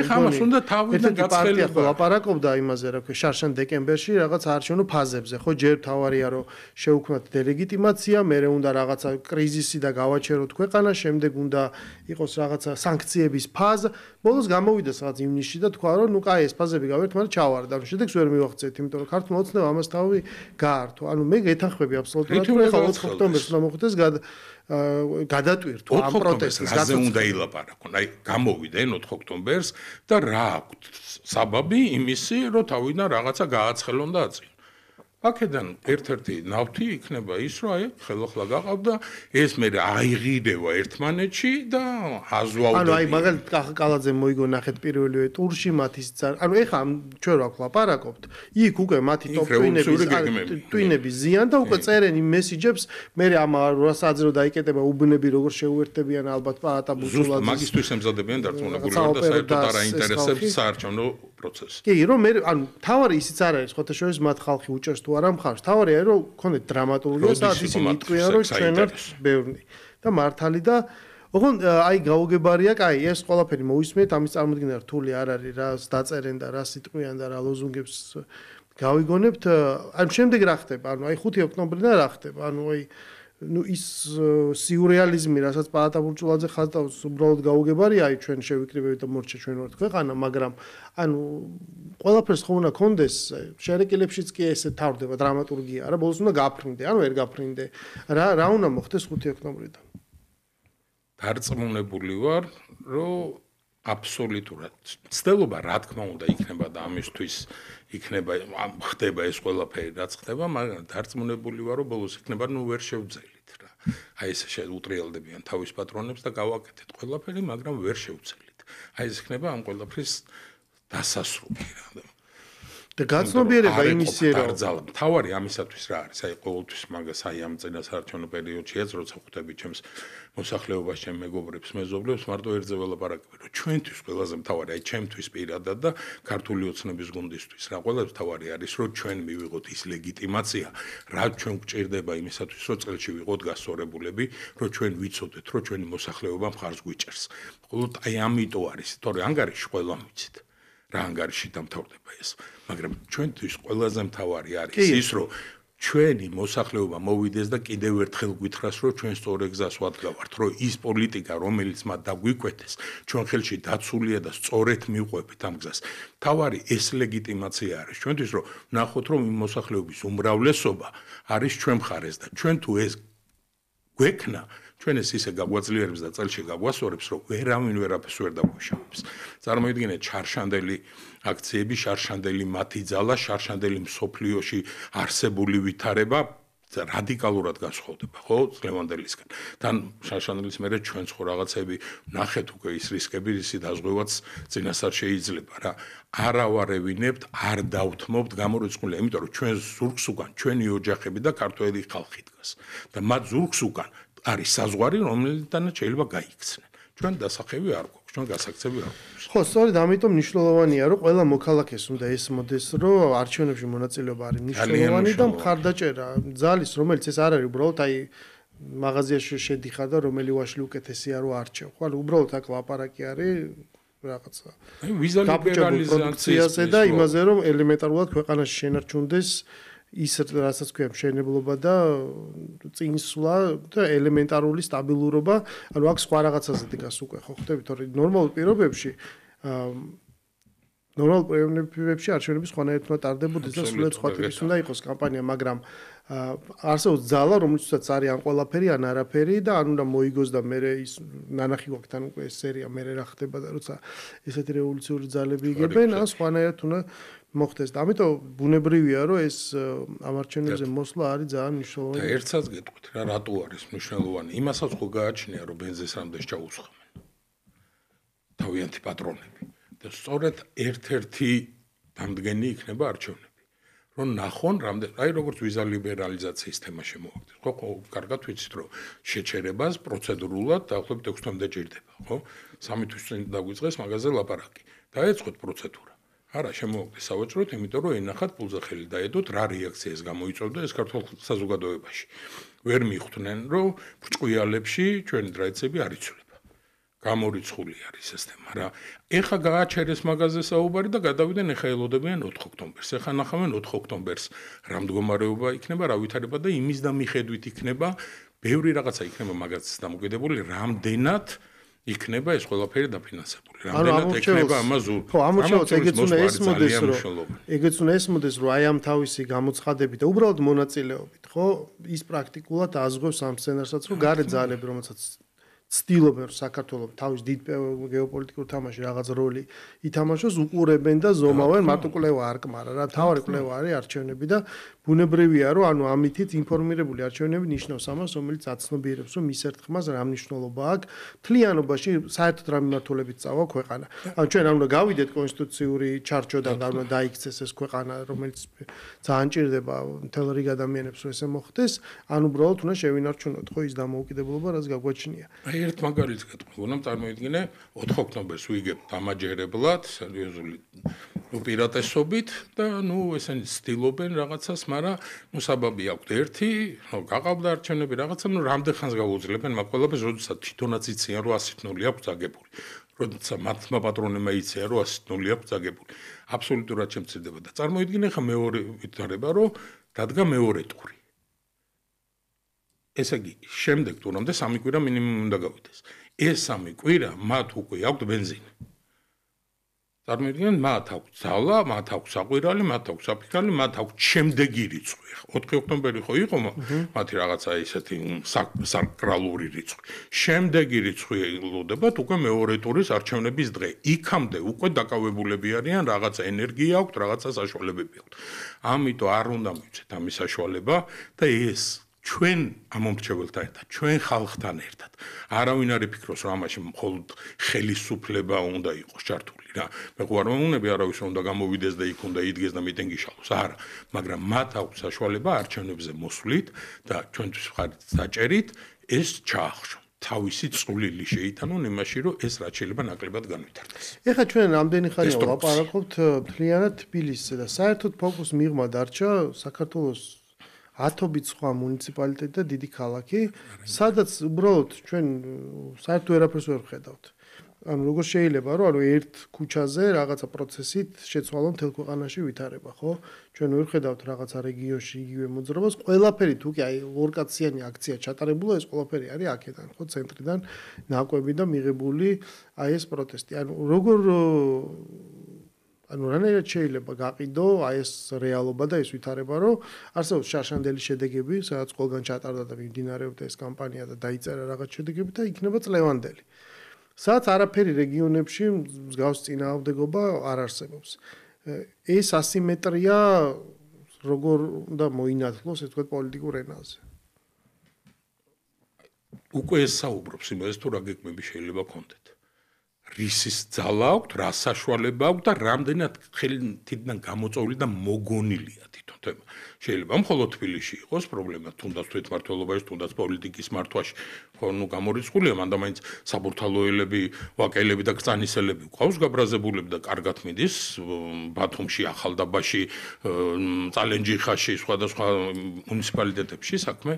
ეხა ამას უნდა თავიდან გაცხელება ლაპარაკობდა იმაზე რა ქვია შარშან დეკემბერში რაღაც არჩევნო ფაზებზე ხო ჯერ თავარია რომ შეუქმნათ დელეგიტიმაცია მერე უნდა რაღაცა კრიზისი და გავაჩეროთ ქვეყანა შემდეგ უნდა იყოს რაღაცა სანქციების ფაზა ბოლოს გამოვიდა სადაც ივნისში და თქვა რომ ნუ კაი ეს ფაზები გავერთ მაგრამ ჩავარდა ანუ შედეგს ვერ მივახცეთ იმიტომ რომ ქართულ ოცნება ამას თავი გაართო ანუ მე გეთანხმები აბსოლუტურად რომ ეხლა 4 ოქტომბერს უნდა მოხდეს გადატვირთვა ამ პროტესტის გაზე უნდა ილაპარაკონ აი გამოვიდნენ 4 ოქტომბერს და რა აქვს საბაბი იმისი რომ თავიდან რაღაცა გააცხელონ და აწინ აქედან ერთ-ერთი ნავთი იქნება ის რომ აი ხელახლა გაყავდა ეს მე აიღიდება ერთმანეთში და აზვავდება ანუ აი მაგალითად კახაკალაძე მოიგო ნახეთ პირველივე ტურში მათი ანუ ეხა ჩვენ რა ვქლაპარაკობთ იქ უკვე მათი ტვინების ზიან და უკვე წერენ იმ მესიჯებს მე ამ რასაც დაიკეტება უბნები როგორ შეუერთდებიან ალბათ პაატა ბუცულაძის ზუსტად მაგისთვის ემზადებიან დარწმუნებული ვარ და საერთოდ არ აინტერესებს საარჩევნო პროცესი კი რომ მე ანუ თავარი ისიც არ არის ხოთა შორის მათ ხალხი უჭერს თუ არა მხარს თავარი არის რომ ქონდეთ დრამატურგია და ისინი იტყვიან რომ ჩვენ ვართ ბევრი და მართალი და ოღონდ აი გაუგებარია კაი ეს ყველაფერი მოვისმენთ ამის წარმოქმნა რთული არ არის რას დაწერენ და რას იტყვიან და რა ლოზუნგებს გავიგონებთ ანუ შემდეგ რა ხდება ანუ აი 5 ოქტომბრიდან რა ხდება ანუ აი ну ის სიურეალიზმი რასაც პაატა ბურჭულაძე ხაზავს უბრალოდ გაუგებარია აი ჩვენ შევიკრიბებით და მორჩა ჩვენ ვართ ქვეყანა მაგრამ ანუ ყველაფერს ხო უნდა კონდეს შერეკილებშიც კი ესე თავდება დრამატურგია არა ბოლოს უნდა გაფრინდე ანუ ვერ გაფრინდე რა უნდა მოხდეს 5 ოქტომბრიდან დარწმუნებული ვარ რომ აბსოლუტურად ცდილობა რა თქმა უნდა იქნება და ამისთვის იქნება ხდება ეს ყველაფერი რაც ხდება მაგრამ დარწმუნებული ვარ რომ ბოლოს იქნება ნუ ვერ შევძელით რა აი ეს შეუტრიალდებიან თავის პატრონებს და გავაკეთეთ ყველაფერი მაგრამ ვერ შევძელით აი ეს იქნება ამ ყველაფრის დასასრული რა და გაცნობიერება იმისე რომ თავარი ამისათვის რა არის აი ყოველთვის მაგას აი ამ წინასაარჩევნო პერიოდშიაც როცა ხვდები ჩემს მოსახლეობას ჩემ მეგობრებს მეზობლებს მარტო ერთზე ველაპარაკები რომ ჩვენთვის ყველაზე მთავარი აი ჩემთვის პირადად და ქართული ოცნების გუნდისთვის რა ყველაზე მთავარი არის რომ ჩვენ მივიღოთ ის ლეგიტიმაცია რა ჩვენ გვჭირდება იმისათვის რომ წელში ვიყოთ გასწორებულები რომ ჩვენ ვიცოდეთ რომ ჩვენი მოსახლეობა მხარს გვიჭერს მხოლოდ აი ამიტომ არის თორე ანგარიში ყველა მიცით რა ანგარიში დამთავრდება ეს მაგრამ ჩვენთვის ყველაზე მთავარი არის ის რომ ჩვენი მოსახლეობა მოვიდეს და კიდევ ერთხელ გითხრას რომ ჩვენ სწორ გზას ვადგავართ რომ ის პოლიტიკა რომელიც მათ დაგვიკვეთეს ჩვენ ხელში დაცულია და სწორედ მივყვებით ამ გზას თავარი ეს ლეგიტიმაცია არის ჩვენთვის რომ ნახოთ რომ იმ მოსახლეობის უმრავლესობა არის ჩვენ მხარეს და ჩვენ თუ ეს გვექნა ჩვენ ეს ისე გაგვაძლიერებს და წელში გაგვასწორებს რომ ვერავინ ვერაფერს ვერ დაგვიშავებს წარმოიდგინეთ შარშანდელი აქციები შარშანდელი მათი ძალა შარშანდელი მსოფლიოში არსებული ვითარება რადიკალურად განსხვავდება ხო ლევანდელისგან თან შარშანdelis მერე ჩვენც ხო რაღაცები ნახეთ უკვე ის რისკები ისი დაზღვევაც წინასწარ შეიძლება რა არა ვარევინებთ არ დავთმობთ გამორიცხულია იმიტომ რომ ჩვენ ზურგს უკან ჩვენი ოჯახები და ქართველი ხალხი დგას და მათ ზურგს უკან არის საზღვარი რომელთანაც შეიძლება გაიქცნენ ჩვენ დასახევი არ გვაქვს ჩვენ გასაქცევი არ გვაქვს ხო სწორედ ამიტომ მნიშვნელოვანია რომ ყველა მოქალაქეს უნდა ესმოდეს რომ არჩევნებში მონაწილეობა არის მნიშვნელოვანი და მხარდაჭერა ძალის რომელიც ეს არ არის უბრალოდ აი მაღაზიაში შედიხარ და რომელი ვაშლი უკეთესია რომ არჩევ ხო ანუ უბრალოდ აქ ლაპარაკი არის რაღაცა აი ვიზა ლიბერალიზაციაზე და იმაზე რომ ელემენტარულად ქვეყანაში შენარჩუნდეს ის რასაც ქვია მშენებლობა და წინსვლა და ელემენტარული სტაბილურობა, ანუ აქ სხვა რაღაცაზე დგას უკვე, ხო ხვდებით, რომ ნორმალურ პირობებში არჩევნები სხვანაირად უნდა ტარდებოდეს და სულ სხვა ტიპის უნდა იყოს კამპანია, მაგრამ არსებობს ძალა, რომელიცაც არის ან ყველაფერი, ან არაფერი და ან უნდა მოიგოს და მე ის ნანახი გვაქვს თან უკვე ეს სერია მე რა ხდება და როცა ესეთი რევოლუციური ძალები იგებენ, ან სხვანაირად უნდა მოხდეს და ამიტომ ბუნებრივია რომ ეს ამ არჩევნებზე მოსვლა არის ძალიან მნიშვნელოვანი. და ერთსაც გეტყვით რა რატო არის მნიშვნელოვანი? იმასაც ხო გააჩნია რომ ბენზინს რამდენს ჩაუსხამენ. თავიანთი პატრონები. და სწორედ ერთ-ერთი დამდგენი იქნება არჩევნები. რომ ნახონ რამდენ აი როგორც ვიზა ლიბერალიზაციის თემა შემოვაგდეს. ხო კარგად ვიცით რომ შეჩერებას პროცედურულად დაახლოებით 6 თვემდე ჭირდება, ხო? 3 თვის წინ დაგვიწყეს მაგაზე ლაპარაკი. დაეწყოთ პროცედურა. არა, შემოგვიყვეს სავაჭროდ, იმიტომ რომ ენახათ პულზე ხელი დაედოთ, რა რეაქციას გამოიწვევდა ეს ქართულ საზოგადოებაში. ვერ მიხვდნენ, რომ ბრჭყვიალებში ჩვენი ტრადიციები არ იცვლება. გამორიცხული არის სისტემა რა. ეხა გააჩერეს მაღაზია საუბარი და გადავიდნენ ეხა ელოდებიან 4 ოქტომბერს. ეხა ნახავენ 4 ოქტომბერს რა მდგომარეობა იქნება, რა ვითარება და იმის და მიხედვით იქნება, ბევრი რაღაცა იქნება მაგაზიის დამოკიდებული, რამდენად იქნება ეს ყველაფერი დაფინანსებული. რამდენად იქნება ამაზურ. ხო, ამოწევს ეგეც უნდა ესმოდეს, რომ აი ამ თავისი გამოცხადებით და უბრალოდ მონაწილეობით, ხო, ის პრაქტიკულად აზღვევს ამ სცენარსაც, რომ გარე ძალები, რომელსაც ცდილობენ საქართველოს თავის დიდ გეოპოლიტიკურ თამაში რაღაც როლი ითამაშოს, უყურებენ და ზომავენ, მარტო კლევა არ კმარა რა, თავარი კლევა არის არჩევნები და ბუნებრივია, რომ ანუ ამითით ინფორმირებული არჩევნები ნიშნავს ამას, რომელიც აცნობიერებს, რომ მის ერთხმას რა მნიშვნელობა აქვს მთლიანობაში საერთოდ რა მიმართულებით წავა ქვეყანა. ანუ ჩვენ არ უნდა გავიდეთ კონსტიტუციური ჩარჩოდან და უნდა დაიქცეს ეს ქვეყანა, რომელიც ძალიან ჭირდება მთელ რიგ ადამიანებს, რომ ესე მოხდეს, ან უბრალოდ უნდა შევინარჩუნოთ ხო ის დამოუკიდებლობა, რაც გაგვაჩნია. ერთ მაგალითს გეტყვი, წარმოიდგინე 4 ოქტომბერს ვიგებ დამაჯერებლად, სერიოზული უპირატესობით და ესენი ცდილობენ რაღაცას, მაგრამ საბაბი აქვს ერთი, გაყავდა არჩევნები რაღაცა, რამდენ ხანს გაუძლებენ მაგ ყველაფერს, როდესაც თვითონაც იციან, რომ 100-0 აქვს წაგებული. როდესაც მათმა პატრონებმა იციან, რომ 100-0 აქვს წაგებული. აბსოლუტურად შემცირდება და წარმოიდგინე ხა მეორე ვითარება, რომ დადგა მეორე ტური. ესე იგი, შემდეგ ტურამდე 3 კვირა მინიმუმ უნდა გავიდეს. ეს 3 კვირა მათ უკვე აქვთ ბენზინი. წარმოიდგინეთ, მათ აქვს ძალა, მათ აქვს საყვირალი, მათ აქვს საფიქრალი, მათ აქვს შემდეგი რიცხვი. 4 ოქტომბერი ხო იყო, მათი რაღაცა ისეთი საკრალური რიცხვი. შემდეგი რიცხვი ელოდებათ უკვე მეორე ტურის არჩევნების დღე. იქამდე უკვე დაკავებულები არიან, რაღაცა ენერგია აქვთ, რაღაცა საშუალებები აქვთ. ამიტომ არ უნდა მივცეთ ამის საშუალება და ეს ჩვენ ამომრჩეველთან ერთად, ჩვენ ხალხთან ერთად. არავინ არ იფიქროს, რომ ამაში მხოლოდ ხელისუფლება უნდა იყოს ჩართული რა. მე ხო არ მომუნები არავის უნდა გამოვიდეს და იქ უნდა იდგეს და მიტინგი შალოს. არა, მაგრამ მათ აქვს საშუალება არჩევნებზე მოსვლით და ჩვენთვის ხართ დაჭერით ეს ჩაახშონ. თავისი წვლილი შეიტანონ იმაში, რომ ეს რაც შეიძლება ნაკლებად განვითარდეს. ეხლა ჩვენ რამდენი ხანია ვლაპარაკობთ მთლიანად თბილისზე და საერთოდ ფოკუს მიღმა დარჩა საქართველოს ათობით სხვა მუნიციპალიტეტი და დიდი ქალაქი, სადაც უბრალოდ ჩვენ საერთოდ ვერაფერს ვერ ვხედავთ. ანუ როგორ შეიძლება, რომ ანუ ერთ ქუჩაზე რაღაცა პროცესით შეცვალონ მთელ ქვეყანაში ვითარება, ხო? ჩვენ ვერ ვხედავთ რაღაცა რეგიონში იგივე მოძრაობას, ყველაფერი თუ კი აი ორკაციანი აქცია ჩატარებულა, ეს ყველაფერი არის აქედან, ხო, ცენტრიდან ნაკვები და მიღებული აი ეს პროტესტი. ანუ როგორ ანუ რანაირად შეიძლება გაყიდო აი ეს რეალობა და ეს ვითარება, რომ არსებობს შარშანდელი შედეგები, სადაც ყველგან ჩატარდა და მიმდინარეობდა ეს კამპანია და დაიწერა რაღაც შედეგები და იქნება წლევანდელი. სადაც არაფერი რეგიონებში მსგავს წინააღმდეგობა არ არსებობს. ეს ასიმეტრია როგორ უნდა მოინათლოს, ეს თქვა პოლიტიკურ ენაზე. უკვე ეს საუბრობს იმას, თუ რა გეგმები შეიძლება გქონდეთ. რისის ძალა აქვს, რა საშუალება აქვს და რამდენად ხელიდან გამოწვეული და მოგონილია თვითონ თემა. შეიძლება მხოლოდ თბილისში იყოს პრობლემა, თუნდაც თვითმმართველობაში, თუნდაც პოლიტიკის მართვაში. ხო, გამორიცხულია, მანდა მაინც საბურთალოელები, ვაკელები და კრწანისელები ყავს გაბრაზებულები და კარგად მიდის ბათუმში, ახალდაბაში, წალენჯიხაში, სხვადასხვა მუნიციპალიტეტებში საქმე.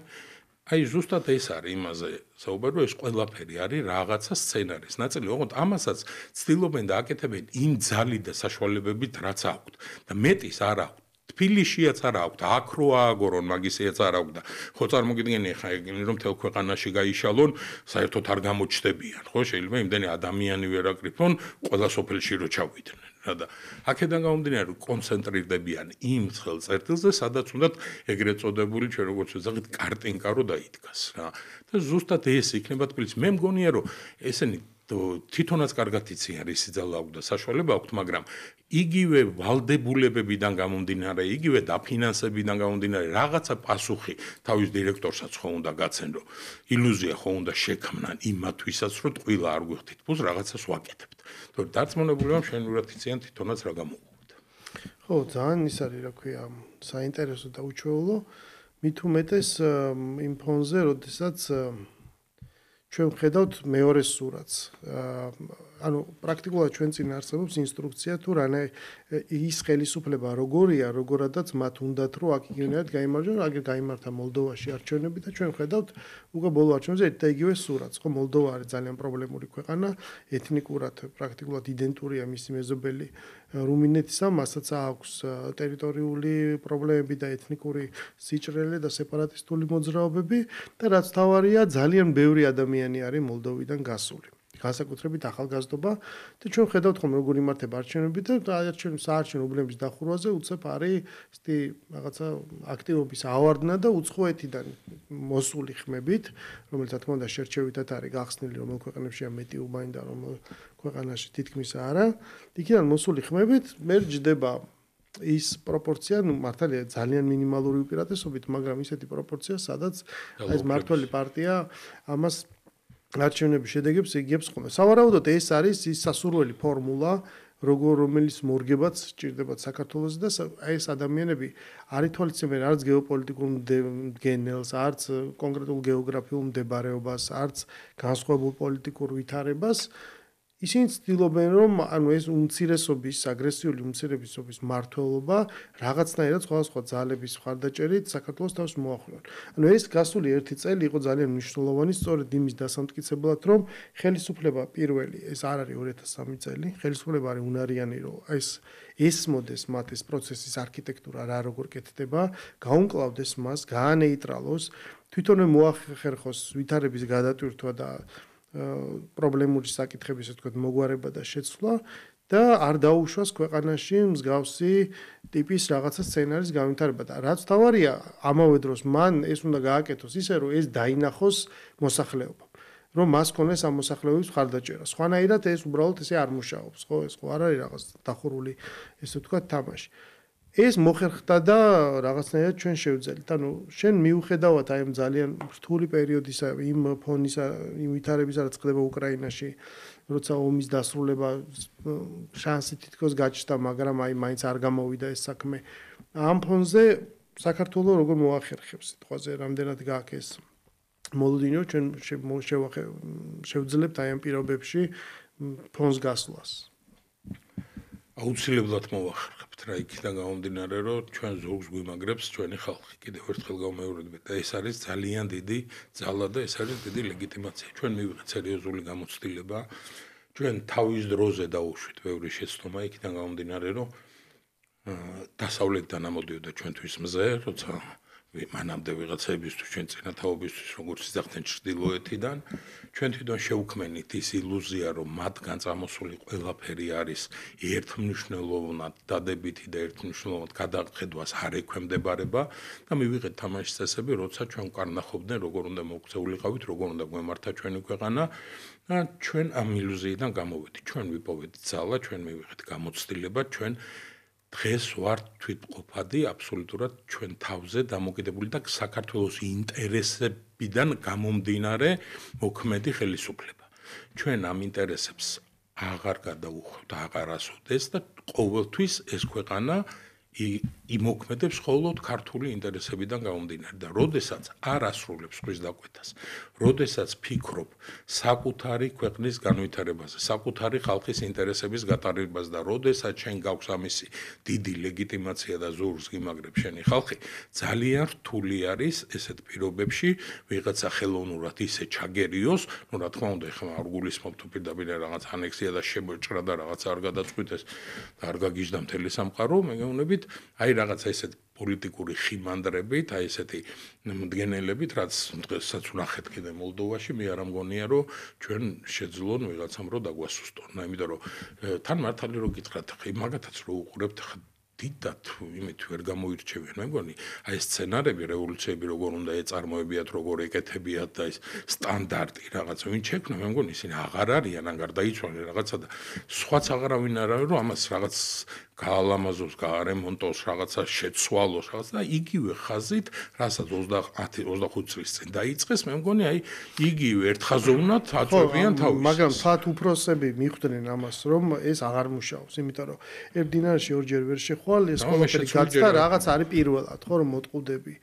აი ზუსტად ეს არის იმაზე საუბარი, რომ ეს ყველაფერი არის რაღაცა სცენარის ნაწილი, ოღონდ ამასაც ცდილობენ და აკეთებენ იმ ძალით და საშუალებებით, რაც აქვთ და მეტის არ აქვთ. თბილისშიაც არ აქვთ, აქ რო ააგორონ, მაგისეც არ აქვთ და ხო წარმოგიდგენი ხა ეგენი რომ მთელ ქვეყანაში გაიშალონ, საერთოდ არ გამოჩნდებიან, ხო შეიძლება იმდენი ადამიანი ვერ აკრიფონ, ყველა სოფელში რო ჩავიდნენ. და აქედან გამომდინარე რომ კონცენტრირდებიან იმ ცხელ წერტილზე, სადაც უნდათ ეგრეთ წოდებული ჩვენ როგორც ვეძახით კარტინკა რო დაიდგას რა. და ზუსტად ეს იქნება თბილისში. მე მგონია რომ ესენი თვითონაც კარგად იციან რისი ძალა აქვს და საშუალება აქვს, მაგრამ იგივე ვალდებულებებიდან გამომდინარე, იგივე დაფინანსებიდან გამომდინარე, რაღაცა პასუხი თავის დირექტორსაც ხო უნდა გაცენ, რომ ილუზია ხო უნდა შექმნან იმათვისაც, რომ ტყუილა არ გვიხდით, პლუს რაღაცას ვაკეთებთ. თორე დარწმუნებული ვარ, შენურად იციან თვითონაც რა გამოვუხოთ. ხო, ძალიან ის არის, რა ქვია, საინტერესო და უჩვეულო, მით უმეტეს იმ ფონზე, როდესაც ჩვენ ვხედავთ მეორე სურათს. ანუ პრაქტიკულად ჩვენ წინ არსებობს ინსტრუქცია თუ რანაი ის ხელისუფლება როგორია, როგორადაც მათ უნდათ რომ აქ იგივენად გაიმარჯვონ, აგერ გაიმართა მოლდოვაში არჩევნები და ჩვენ ხედავთ უკვე ბოლო არჩევნებზე ერთ და იგივე სურათს, ხო მოლდოვა არის ძალიან პრობლემური ქვეყანა, ეთნიკურად პრაქტიკულად იდენტურია მისი მეზობელი რუმინეთისა, მასაც აქვს ტერიტორიული პრობლემები და ეთნიკური სიჭრელე და სეპარატისტული მოძრაობები და რაც თავარია ძალიან ბევრი ადამიანი არის მოლდოვიდან გასული. განსაკუთრებით ახალგაზრდობა და ჩვენ ხედავთ ხომ როგორ იმართება არჩევნები და საარჩევნო უბნების დახურვაზე უცებ არის ისეთი რაღაცა აქტივობის ავარდნა და უცხოეთიდან მოსული ხმებით, რომელიც რა თქმა უნდა შერჩევითად არის გახსნილი, რომელ ქვეყანებშია მეტი უბანი და რომელ ქვეყანაში თითქმის არა. იქიდან მოსული ხმებით მე ჯდება ის პროპორცია, მართალია ძალიან მინიმალური უპირატესობით, მაგრამ ისეთი პროპორცია, სადაც ეს მართველი პარტია ამას არჩევნების შედეგებს იგებს ხოლმე. სავარაუდოდ ეს არის ის სასურველი ფორმულა, რომელიც მორგებაც სჭირდებათ საქართველოსზე და ეს ადამიანები არ ითვალისწინებენ არც გეოპოლიტიკურ მდგენელს, არც კონკრეტულ გეოგრაფიულ მდებარეობას, არც განსხვავებულ პოლიტიკურ ვითარებას. ისინი ცდილობენ რომ ანუ ეს უმცირესობის, აგრესიული უმცირესობის მართლობა რაღაცნაირად სხვადასხვა ძალების მხარდაჭერით საქართველოს თავს მოახდინონ. ანუ ეს გასული ერთი წელი იყო ძალიან მნიშვნელოვანი, სწორედ იმის დასამტკიცებლად, რომ ხელისუფლება პირველი, ეს არ არის 2003 წელი, ხელისუფლება არის უნარიანი, რომ ესმოდეს მათ ეს პროცესის არქიტექტურა რა როგორ კეთდება, გაუმკლავდეს მას, გაანეიტრალოს, თვითონვე მოახერხოს ვითარების გადატვირთვა და პრობლემური საკითხების ასე ვთქვათ მოგვარება და შეცვლა და არ დაუშვას ქვეყანაში მსგავსი ტიპის რაღაცა სცენარის განვითარება და რაც თავარია ამავე დროს მან ეს უნდა გააკეთოს ისე რომ ეს დაინახოს მოსახლეობა რომ მას ქონდეს ამ მოსახლეობის მხარდაჭერა სხვანაირად ეს უბრალოდ ესე არ მუშაობს ხო ეს ხო არ არის რაღაც დახურული ესე ვთქვათ თამაში ეს მოხერხდა და რაღაცნაირად ჩვენ შევძელით. ანუ შენ მიუხედავად აი ამ ძალიან რთული პერიოდისა, იმ ფონისა, იმ ვითარებისა, რაც ხდება უკრაინაში, როცა ომის დასრულება შანსი თითქოს გაჩნდა, მაგრამ აი მაინც არ გამოვიდა ეს საქმე. ამ ფონზე საქართველოს როგორ მოახერხებს სიტყვაზე, რამდენად გააქვს ეს მოლოდინო, ჩვენ შევძლებთ აი ამ პირობებში ფონს გასვლას. აუცილებლად მოვახერხებთ რა იქიდან გამომდინარე რომ ჩვენ ზოგს გვიმაგრებს ჩვენი ხალხი კიდევ ერთხელ გავმეორებთ და ეს არის ძალიან დიდი ძალა და ეს არის დიდი ლეგიტიმაცია ჩვენ მივიღეთ სერიოზული გამოცდილება ჩვენ თავის დროზე დაუშვით ბევრი შეცდომა იქიდან გამომდინარე რომ დასავლეთიდან ამოდიოდა ჩვენთვის მზე როცა მანამდე ვიღაცებისთვის ჩვენ წინათაობისთვის როგორც იზახდნენ ჩრდილოეთიდან ჩვენ თვითონ შევქმნით ის ილუზია რომ მათგან წამოსული ყველაფერი არის ერთმნიშვნელოვნად დადებითი და ერთმნიშვნელოვნად გადახედვას არ ექვემდებარება და მივიღეთ თამაშის წესები როცა ჩვენ კარნახობდნენ როგორ უნდა მოქცეულიყავით როგორ უნდა გვემართა ჩვენი ქვეყანა და ჩვენ ამ ილუზიიდან გამოვედით ჩვენ ვიპოვეთ ძალა ჩვენ მივიღეთ გამოცდილება ჩვენ დღეს ვართ თვითმყოფადი აბსოლუტურად ჩვენ თავზე დამოკიდებული და საქართველოს ინტერესებიდან გამომდინარე მოქმედი ხელისუფლება. ჩვენ ამ ინტერესებს აღარ გადაუხვევთ, აღარ ასოდეს და ყოველთვის ეს ქვეყანა იმოქმედებს მხოლოდ ქართული ინტერესებიდან გამომდინარე და როდესაც არ ასრულებს ხვის დაკვეთას, როდესაც ფიქრობ საკუთარი ქვეყნის განვითარებაზე, საკუთარი ხალხის ინტერესების გატარებაზე და როდესაც შენ გაქვს ამისი დიდი ლეგიტიმაცია და ზურგს გიმაგრებს შენი ხალხი, ძალიან რთული არის ესეთ პირობებში ვიღაცა ხელოვნურად ისე ჩაგერიოს, ну რა თქმა უნდა, ეხლა არ გულისხმობთ პირდაპირ რაღაც ანექსია და შემოჭრა და რაღაც არ გადაწყვიტეს და არ გაგიჟდა მთელი სამყარო, მეგონებით აი რაღაცა ესეთ პოლიტიკური ხიმანდრებით, აი ესეთი მდგენელებით, რაც დღესაც ვნახეთ კიდე მოლდოვაში, მე არ ამგონია, რომ ჩვენ შეძლონ ვიღაცამ რო დაგვასუსტონ, იმიტომ რომ თან მართალი რო გითხრათ, მაგათაც რო უყურებთ, დიდად იმით ვერ გამოირჩევიან, მე მგონი, აი ეს სცენარები, რევოლუციები როგორ უნდა ეწარმოებიათ, როგორ ეკეთებიათ და ეს სტანდარტი რაღაცა ვინ შექმნა, მე მგონი ისინი აღარ არიან, ან გარდაიცვალნენ რაღაცა და სხვაც აღარავინ არ არის, რომ ამას რაღაც გაალამაზოს, გაარემონტოს, რაღაცა შეცვალოს, რაღაცა და იგივე ხაზით, რასაც 25 წლის წინ დაიწყეს, მე მგონი, აი იგივე ერთხაზოვნად აწვევიან თავს. მაგრამ ფათ უფროსები მიხვდნენ ამას, რომ ეს აღარ მუშაობს, იმიტომ რომ ერთ დინარში ორჯერ ვერ შეხვალ, ეს ყველაფერი გაცდა, რაღაც არის პირველად, ხო, რომ მოტყუდები.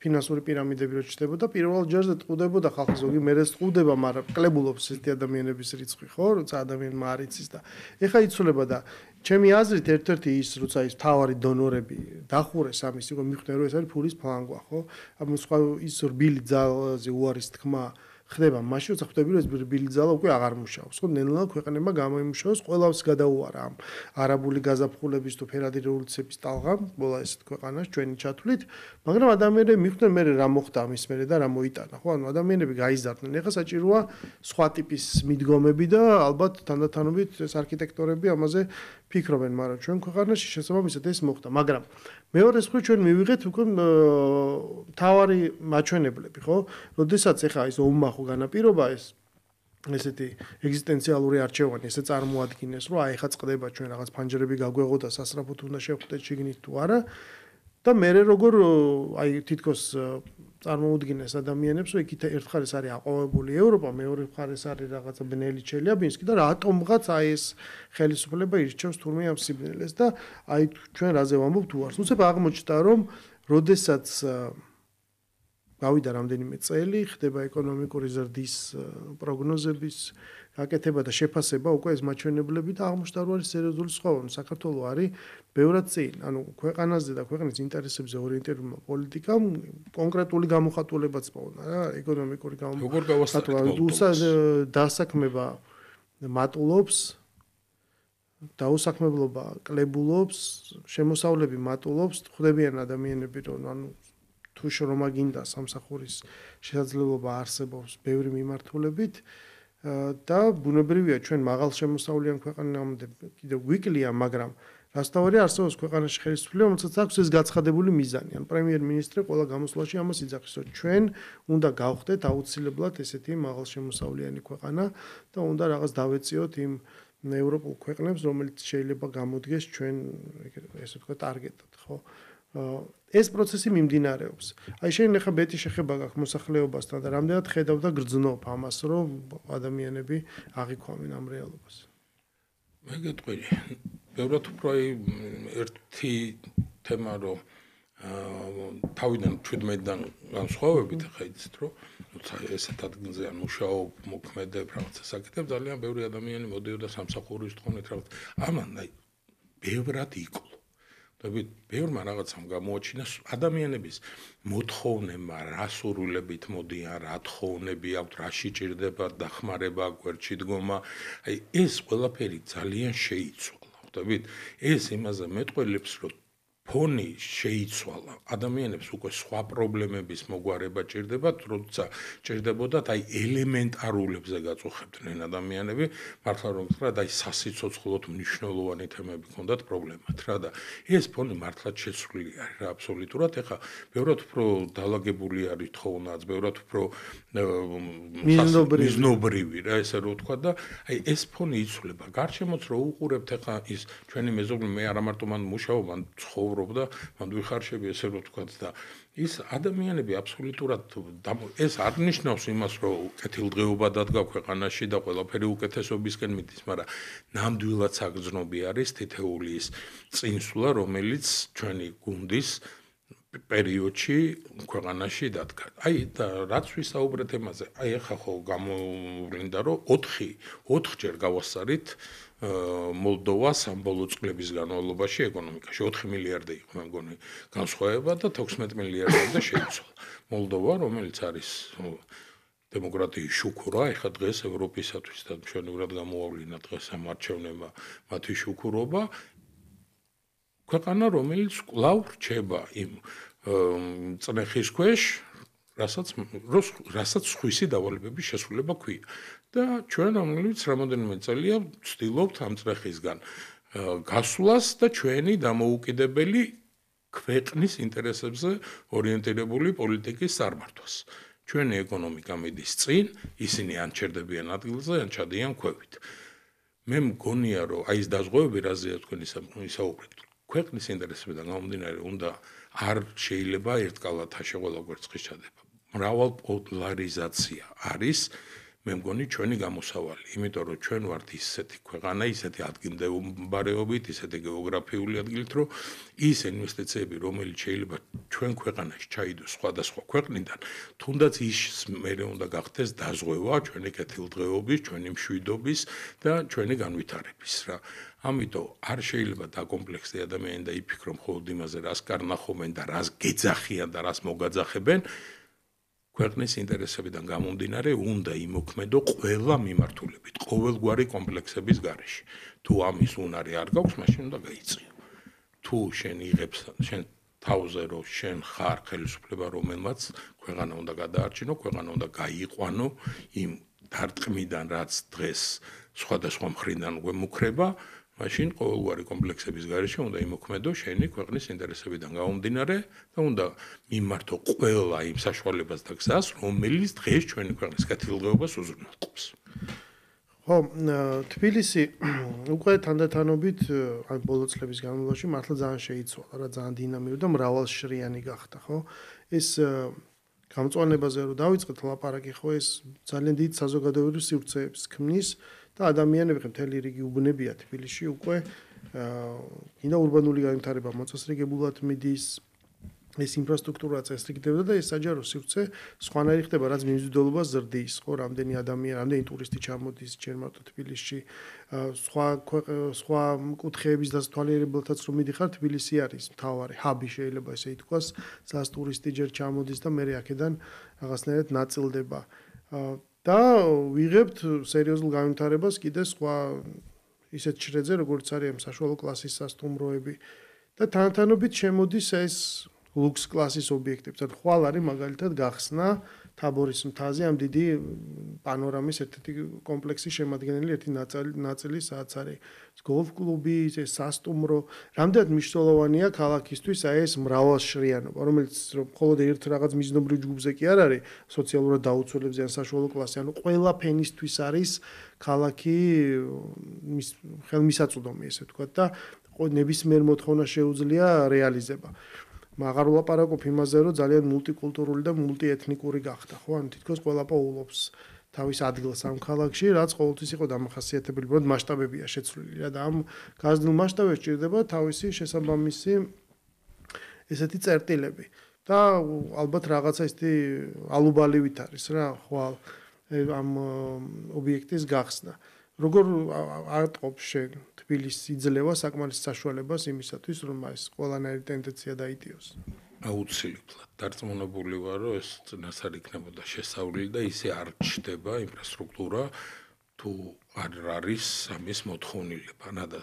ფინანსური პირამიდები რო ჩნდებოდა, პირველ ჯერზე ტყუდებოდა ხალხი ზოგი, მერე ტყუდება, მაგრამ კლებულობს ესეთი ადამიანების რიცხვი, ხო, როცა ადამიანმა არ იცის და ეხა იცვლება და ჩემი აზრით ერთ-ერთი ის, როცა ის თავარი დონორები დახურეს ამის, იყო მიხვდნენ რომ ეს არის ფულის ფლანგვა, ხო? ამ სხვა ის რბილი ძალაზე უარის თქმა ხდება მაშინ როცა ხვდები რომ ეს რბილი ძალა უკვე აღარ მუშაობს, ხო? ნელ-ნელა ქვეყნებმა გამოიმუშავოს, ყველას გადაუარა ამ არაბული გაზაფხულების თუ ფერადი რევოლუციების ტალღამ, ყველა ეს ქვეყანას ჩვენი ჩათვლით, მაგრამ ადამიანები მიხვდნენ მე რა მოხდა ამის მერე და რა მოიტანა, ხო? ანუ ადამიანები გაიზარდნენ. ეხლა საჭიროა სხვა ტიპის მიდგომები და ალბათ თანდათანობით ეს არქიტექტორები ამაზე ფიქრობენ, მაგრამ ჩვენ ქვეყანაში შესაბამისად ეს მოხდა, მაგრამ მეორე მხრივ ჩვენ მივიღეთ უკვე თავარი მაჩვენებლები, ხო? როდესაც ეხა ის ომმა ხო განაპირობა ესეთი ეგზისტენციალური არჩევანი ესე წარმოადგინეს, რომ აი ეხა წდება ჩვენ რაღაც ფანჯრები გაგვეღო და სასწრაფოდ უნდა შევხვდეთ შიგნით თუ არა და მე როგორ აი თითქოს წარმოუდგინეს ადამიანებს, რომ იქით ერთ მხარეს არის აყვავებული ევროპა, მეორე მხარეს არის რაღაცა ბნელი ჩელიაბინსკი და რატომღაც აი ეს ხელისუფლება ირჩევს თურმე ამ სიბნელეს და აი ჩვენ რაზე ვამბობთ უარს. უცებ აღმოჩნდა, რომ როდესაც გავიდა რამდენიმე წელი, ხდება ეკონომიკური ზრდის პროგნოზების გაკეთება და შეფასება, უკვე ეს მაჩვენებლები და აღმოჩნდა, რომ არის სერიოზული სხვაობა. საქართველოს არის ბევრად წინ, ანუ ქვეყანაზე და ქვეყნის ინტერესებზე ორიენტირებულმა პოლიტიკამ კონკრეტული გამოხატულებაც პოვნა რა, ეკონომიკური გამოხატულება დასაქმება მატულობს, დაუსაქმებლობა კლებულობს, შემოსავლები მატულობს, ხვდებიან ადამიანები, რომ ანუ თუ შრომა გინდა სამსახურის შესაძლებლობა არსებობს ბევრი მიმართულებით და ბუნებრივია ჩვენ მაღალ შემოსავლიან ქვეყანამდე კიდევ გვიკლია, მაგრამ რასთავარია არსებობს ქვეყანაში ხელისუფლება, რომელსაც აქვს ეს გაცხადებული მიზანი. ან პრემიერ-მინისტრი ყველა გამოსვლაში ამას იძახის, რომ ჩვენ უნდა გავხდეთ აუცილებლად ესეთი მაღალშემოსავლიანი ქვეყანა და უნდა რაღაც დავეციოთ იმ ევროპულ ქვეყნებს, რომელიც შეიძლება გამოდგეს ჩვენ ესე ვთქვათ ტარგეტად, ხო? ეს პროცესი მიმდინარეობს. აი შენ ახლა ბეტი შეხება გაქვს მოსახლეობასთან და რამდენად ხედავ და გრძნობ ამას, რომ ადამიანები აღიქვამენ ამ რეალობას. მე გეტყვი, ბევრად უფრო ერთი თემა, რომ თავიდან 17-დან განსხვავებით, ახლა იცით, რომ როცა ესეთ ადგილზე ან მუშაობ, მოქმედებ, რაღაცა საკეთებ, ძალიან ბევრი ადამიანი მოდიოდა სამსახურის თხოვნით რაღაც. ამან აი ბევრად იკლო. ბევრმა რაღაცამ გამოაჩინა ადამიანების მოთხოვნება, რა სურვილებით მოდიან, რა თხოვნები აქვთ, რა შეჭირდება, დახმარება, გვერდში დგომა. აი ეს ყველაფერი ძალიან შეიცვალა, ხვდებით? ეს იმაზე მეტყველებს, რომ ფონი შეიცვალა. ადამიანებს უკვე სხვა პრობლემების მოგვარება ჭირდებათ, როცა ჭირდებოდათ აი ელემენტარულებზე გაწუხებდნენ ადამიანები, მართლა რომ ვთქვა, აი სასიცოცხლოდ მნიშვნელოვანი თემები ჰქონდათ პრობლემად რა და ეს ფონი მართლაც შეცვლილი არის რა აბსოლუტურად. ეხლა ბევრად უფრო დაალაგებული არის თხოვნაც, ბევრად უფრო მიზნობრივი რა ესე რომ ვთქვა და აი ეს ფონი იცვლება. გარშემოც რო უყურებთ ეხლა ის ჩვენი მეზობლი მე არა მარტო მან მუშაობა, მან ცხოვრობდა, მან ვიხარშები ესე რომ ვთქვა და ის ადამიანები აბსოლუტურად ეს არ ნიშნავს იმას, რომ კეთილდღეობა დადგა ქვეყანაში და ყველაფერი უკეთესობისკენ მიდის, მაგრამ ნამდვილად საგრძნობი არის თითეული ის წინსვლა, რომელიც ჩვენი გუნდის პერიოდში ქვეყანაში დადგა. აი და რაც ვისაუბრეთ ემაზე, აი ახლა ხო გამოვლინდა, რომ 4 გავასწარით მოლდოვას ამ ბოლო წლების განმავლობაში ეკონომიკაში 4 მილიარდი იყო მე მგონი განსხვავება და 16 მილიარდამდე შეიცვალა. მოლდოვა, რომელიც არის დემოკრატიის შუქურა, ეხლა დღეს ევროპისათვის და ჩვენურად გამოავლინა დღეს ამ არჩევნებმა მათი შუქურობა, ქვეყანა, რომელიც კვლავ რჩება იმ წნეხის ქვეშ, რასაც სხვისი დავალებების შესრულება ქვია. და ჩვენ რომელიც რამოდენიმე წელია ვცდილობთ ამ წნეხისგან გასვლას და ჩვენი დამოუკიდებელი ქვეყნის ინტერესებზე ორიენტირებული პოლიტიკის წარმართვას. ჩვენი ეკონომიკა მიდის წინ, ისინი ან ჩერდებიან ადგილზე, ან ჩადიან ქვევით. მე მგონია, რომ აი ეს დაზღვევები, რაზეა თქვენ ისაუბრეთ, ქვეყნის ინტერესებიდან გამომდინარე, უნდა არ შეიძლება ერთკალათაშე ყველა გვერდს ჩადება. მრავალპოლარიზაცია არის მე მგონი ჩვენი გამოსავალი, იმიტომ რომ ჩვენ ვართ ისეთი ქვეყანა, ისეთი ადგილმდებარეობით, ისეთი გეოგრაფიული ადგილით, რომ ის ინვესტიციები, რომელიც შეიძლება ჩვენ ქვეყანაში ჩაიდოს სხვადასხვა ქვეყნიდან, თუნდაც ის მერე უნდა გახდეს დაზღვევა ჩვენი კეთილდღეობის, ჩვენი მშვიდობის და ჩვენი განვითარების რა. ამიტომ არ შეიძლება დაკომპლექსდე ადამიანი და იფიქრო მხოლოდ იმაზე, რას კარნახობენ და რას გეძახიან და რას მოგაძახებენ. ქვეყნის ინტერესებიდან გამომდინარე უნდა იმოქმედო ყველა მიმართულებით, ყოველგვარი კომპლექსების გარეშე. თუ ამის უნარი არ გაქვს, მაშინ უნდა გაიწიო. თუ შენ იღებს შენ თავზე რომ შენ ხარ ხელისუფლება, რომელმაც ქვეყანა უნდა გადაარჩინო, ქვეყანა უნდა გაიყვანო იმ დარტყმიდან, რაც დღეს სხვადასხვა მხრიდან გვემუქრება, მაშინ ყოველგვარი კომპლექსების გარეშე უნდა იმოქმედო შენი ქვეყნის ინტერესებიდან გამომდინარე და უნდა მიმართო ყველა იმ საშუალებას და გზას, რომელიც დღეს ჩვენი ქვეყნის კეთილდღეობას უზრუნველყოფს. ხო, თბილისი უკვე თანდათანობით აი ბოლო წლების განმავლობაში მართლა ძალიან შეიცვალა, რა ძალიან დინამიური და მრავალშრიანი გახდა, ხო? ეს გამწვანებაზე რომ დავიწყეთ ლაპარაკი, ხო, ეს ძალიან დიდ საზოგადოებრივ სივრცეებს ქმნის და ადამიანები მთელი რიგი უბნებია თბილისში უკვე კიდევ урბანული განვითარება მოწესრიგებულად მიდის ეს ინფრასტრუქტურა წესრიგდება და ეს საჯარო სივრცე სხვანაირი ხდება, რაც მიმზიდველობას ზრდის, ხო, რამდენი ადამიანი, რამდენი ტურისტი ჩამოდის ჯერ მარტო თბილისში, სხვა კუთხეების დასათვალიერებლათაც რომ მიდიხარ, თბილისი არის მთავარი ჰაბი, შეიძლება ესე ითქვას, სადაც ტურისტი ჯერ ჩამოდის და მერე აქედან რაღაცნაირად ნაწილდება. და ვიღებთ სერიოზულ განვითარებას კიდე სხვა ისეთ შრეზე, როგორც არის საშუალო კლასის სასტუმროები და თანათანობით შემოდის ეს ლუქს კლასის ობიექტები. თუმცა ხვალ არის მაგალითად გახსნა თაბორის მთაზე ამ დიდი პანორამის ერთ-ერთი კომპლექსის შემადგენელი ერთი ნაწილი, სადაც არის გოლფ კლუბი, ეს სასტუმრო, რამდენად მნიშვნელოვანია ქალაქისთვის აი ეს მრავალშრიანობა, რომელიც მხოლოდ ერთ რაღაც მიზნობრივ ჯგუფზე კი არ არის, სოციალურად დაუცველებზე ან საშუალო კლასზე, ანუ ყველა ფენისთვის არის ქალაქი ხელმისაწვდომი, ესე ვთქვათ და ნებისმიერ მოთხოვნა შეუძლია რეალიზება. მაგარ ვლაპარაკობ იმაზე, რომ ძალიან მულტიკულტურული და მულტიეთნიკური გახდა, ხო? ანუ თითქოს ყველა პოულობს თავის ადგილს ამ ქალაქში, რაც ყოველთვის იყო დამახასიათებელი, უბრალოდ მასშტაბებია შეცვლილი რა და ამ გაზრდილ მასშტაბებში ჭირდება თავისი შესაბამისი ესეთი წერტილები. და ალბათ რაღაცა ისეთი ალუბალივით არის რა, ხვალ ამ ობიექტის გახსნა. როგორ არტყობს შენ თბილისს იძლევა საკმარის საშუალებას იმისათვის, რომ ეს ყველანაირი ტენდენცია დაიდიოს? აუცილებლად დარწმუნებული ვარ, რომ ეს წინასწარ იქნებოდა შესავლილი და ისე არ ჩდება ინფრასტრუქტურა, თუ არ არის ამის მოთხოვნილება. ნადა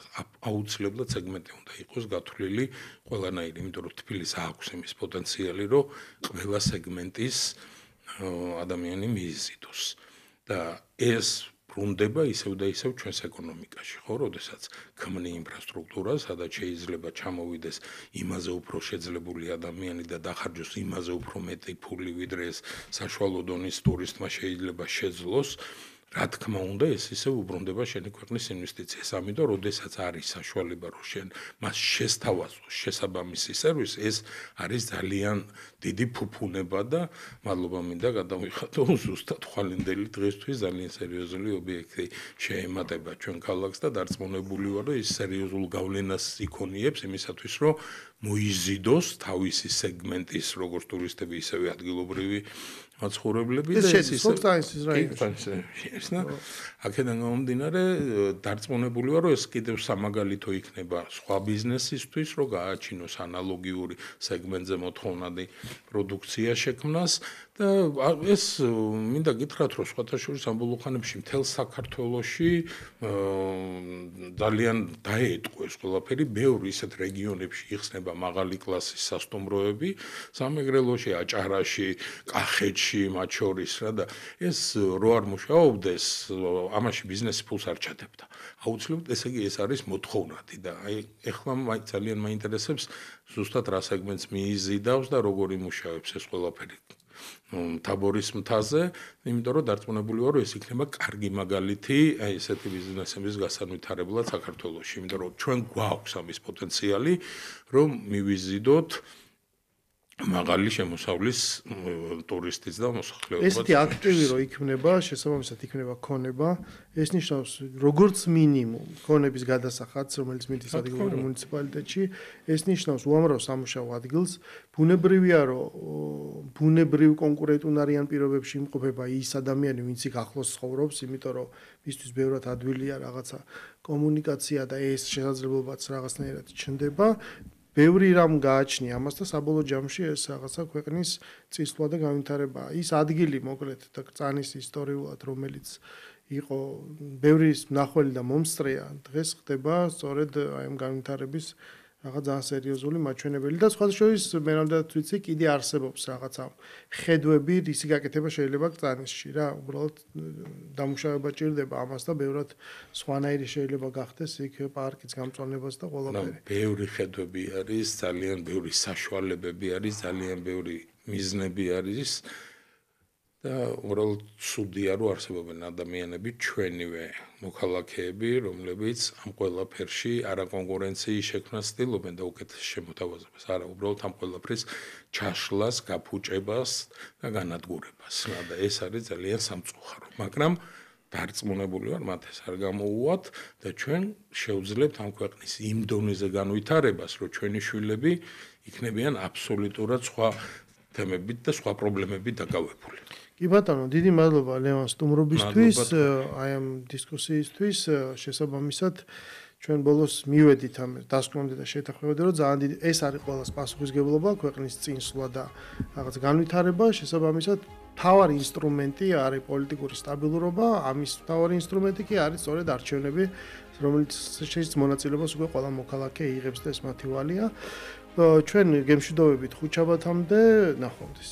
აუცილებლად სეგმენტი უნდა იყოს გათვლილი ყველანაირი, იმიტომ რომ თბილისს აქვს იმის პოტენციალი, რომ ყველა სეგმენტის ადამიანი მიიზიდოს. და ეს ბრუნდება ისევ და ისევ ჩვენს ეკონომიკაში, ხო, როდესაც ქმნი ინფრასტრუქტურა, სადაც შეიძლება ჩამოვიდეს იმაზე უფრო შეძლებული ადამიანი და დახარჯოს იმაზე უფრო მეტი ფული, ვიდრე ეს საშუალო დონის ტურისტმა შეიძლება შეძლოს. რა თქმა უნდა, ეს ისევ უბრუნდება შენი ქვეყნის ინვესტიციას. ამიტომ, როდესაც არის საშუალება, რომ შენ მას შესთავაზოს შესაბამისი სერვისი, ეს არის ძალიან დიდი ფუფუნება და მადლობა მინდა გადავიხადო, ზუსტად ხვალინდელი დღესთვის ძალიან სერიოზული ობიექტი შეემატება ჩვენ ქალაქს და დარწმუნებული ვარ, რომ ის სერიოზულ გავლენას იქონიებს იმისათვის, რომ მოიზიდოს თავისი სეგმენტის როგორც ტურისტები, ისევე ადგილობრივი მაცხოვრებლები და ეს სოციალიზმის რაიონში. აქედან გამომდინარე, დარწმუნებული ვარ, რომ ეს კიდევ სამაგალითო იქნება სხვა ბიზნესისთვის, რომ გააჩინოს ანალოგიური სეგმენტზე მოთხოვნადი პროდუქცია შექმნას და ეს მინდა გითხრათ, რომ სხვათა შორის ამ ბოლო ხანებში მთელ საქართველოში ძალიან დაეტყო ეს ყველაფერი, ბევრი ისეთ რეგიონებში იხსნება მაღალი კლასის სასტუმროები, სამეგრელოში, აჭარაში, კახეთში, მათ შორის რა და ეს რო არ მუშაობდეს, ამაში ბიზნესი ფულს არ ჩადებდა. აუცილებლად ესე იგი ეს არის მოთხოვნადი და აი ეხლა ძალიან მაინტერესებს ზუსტად რა სეგმენტს მიიზიდავს და როგორ იმუშავებს ეს ყველაფერი. თაბორის მთაზე, იმიტომ რომ დარწმუნებული ვარ, რომ ეს იქნება კარგი მაგალითი აი ესეთი ბიზნესების გასანვითარებლად საქართველოში, იმიტომ რომ ჩვენ გვაქვს ამის პოტენციალი, რომ მივიზიდოთ მაღალი შემოსავლის ტურისტიც და მოსახლეობა. ესეთი აქტივი რო იქნება, შესაბამისად იქნება ქონება, ეს ნიშნავს როგორც მინიმუმ ქონების გადასახადს, რომელიც მიდის ადგილობრივ მუნიციპალიტეტში, ეს ნიშნავს უამრავ სამუშაო ადგილს, ბუნებრივია რომ ბუნებრივ კონკურენტუნარიან პირობებში იმყოფება ის ადამიანი, ვინც იქ ახლოს ცხოვრობს, იმიტომ რომ მისთვის ბევრად ადვილია რაღაცა კომუნიკაცია და ეს შესაძლებლობაც რაღაცნაირად ჩნდება. ბევრი რამ გააჩნია ამას და საბოლოო ჯამში ეს რაღაცა ქვეყნის წინსვლა და განვითარებაა. ის ადგილი მოკლედ და კრძანის ისტორიულად, რომელიც იყო ბევრი მნახველი და მომსწრეა, დღეს ხდება სწორედ აი ამ განვითარების რაღაც ძალიან სერიოზული მაჩვენებელი და სხვა შორის მე რამდენად ვიცი, კიდე არსებობს რაღაცა ხედვები, რისი გაკეთება შეიძლება კრძანისში რა, უბრალოდ დამუშავება ჭირდება ამას და ბევრად სხვანაირი შეიძლება გახდეს იქ პარკის გამწვანებას და ყველაფერი. ბევრი ხედვები არის, ძალიან ბევრი საშუალებები არის, ძალიან ბევრი მიზნები არის და უბრალოდ სუდია რომ არსებობენ ადამიანები, ჩვენივე მოქალაქეები, რომლებიც ამ ყველაფერში არა კონკურენციის შექმნას ცდილობენ და უკეთეს შემოთავაზებას, არა უბრალოდ ამ ყველაფრის ჩაშლას, გაფუჭებას და განადგურებას. და ეს არის ძალიან სამწუხარო, მაგრამ დარწმუნებული ვარ, მათ ეს არ გამოუვათ და ჩვენ შევძლებთ ამ ქვეყნის იმ დონეზე განვითარებას, რომ ჩვენი შვილები იქნებიან აბსოლუტურად სხვა თემებით და სხვა პრობლემებით დაკავებული. კი ბატონო, დიდი მადლობა ლევან სტუმრობისთვის, აი ამ დისკუსიისთვის, შესაბამისად ჩვენ ბოლოს მივედით ამ დასკვნამდე და შეთანხმებამდე, რომ ძალიან დიდი ეს არის ყველას პასუხისგებლობა, ქვეყნის წინსვლა და რაღაც განვითარება, შესაბამისად მთავარი ინსტრუმენტი არის პოლიტიკური სტაბილურობა, ამის მთავარი ინსტრუმენტი კი არის სწორედ არჩევნები, რომელიც შეიძლება მონაწილეობას უკვე ყველა მოქალაქე იღებს და ეს მათი ვალია. ჩვენ გემშვიდობებით ხუთშაბათამდე, ნახვამდის.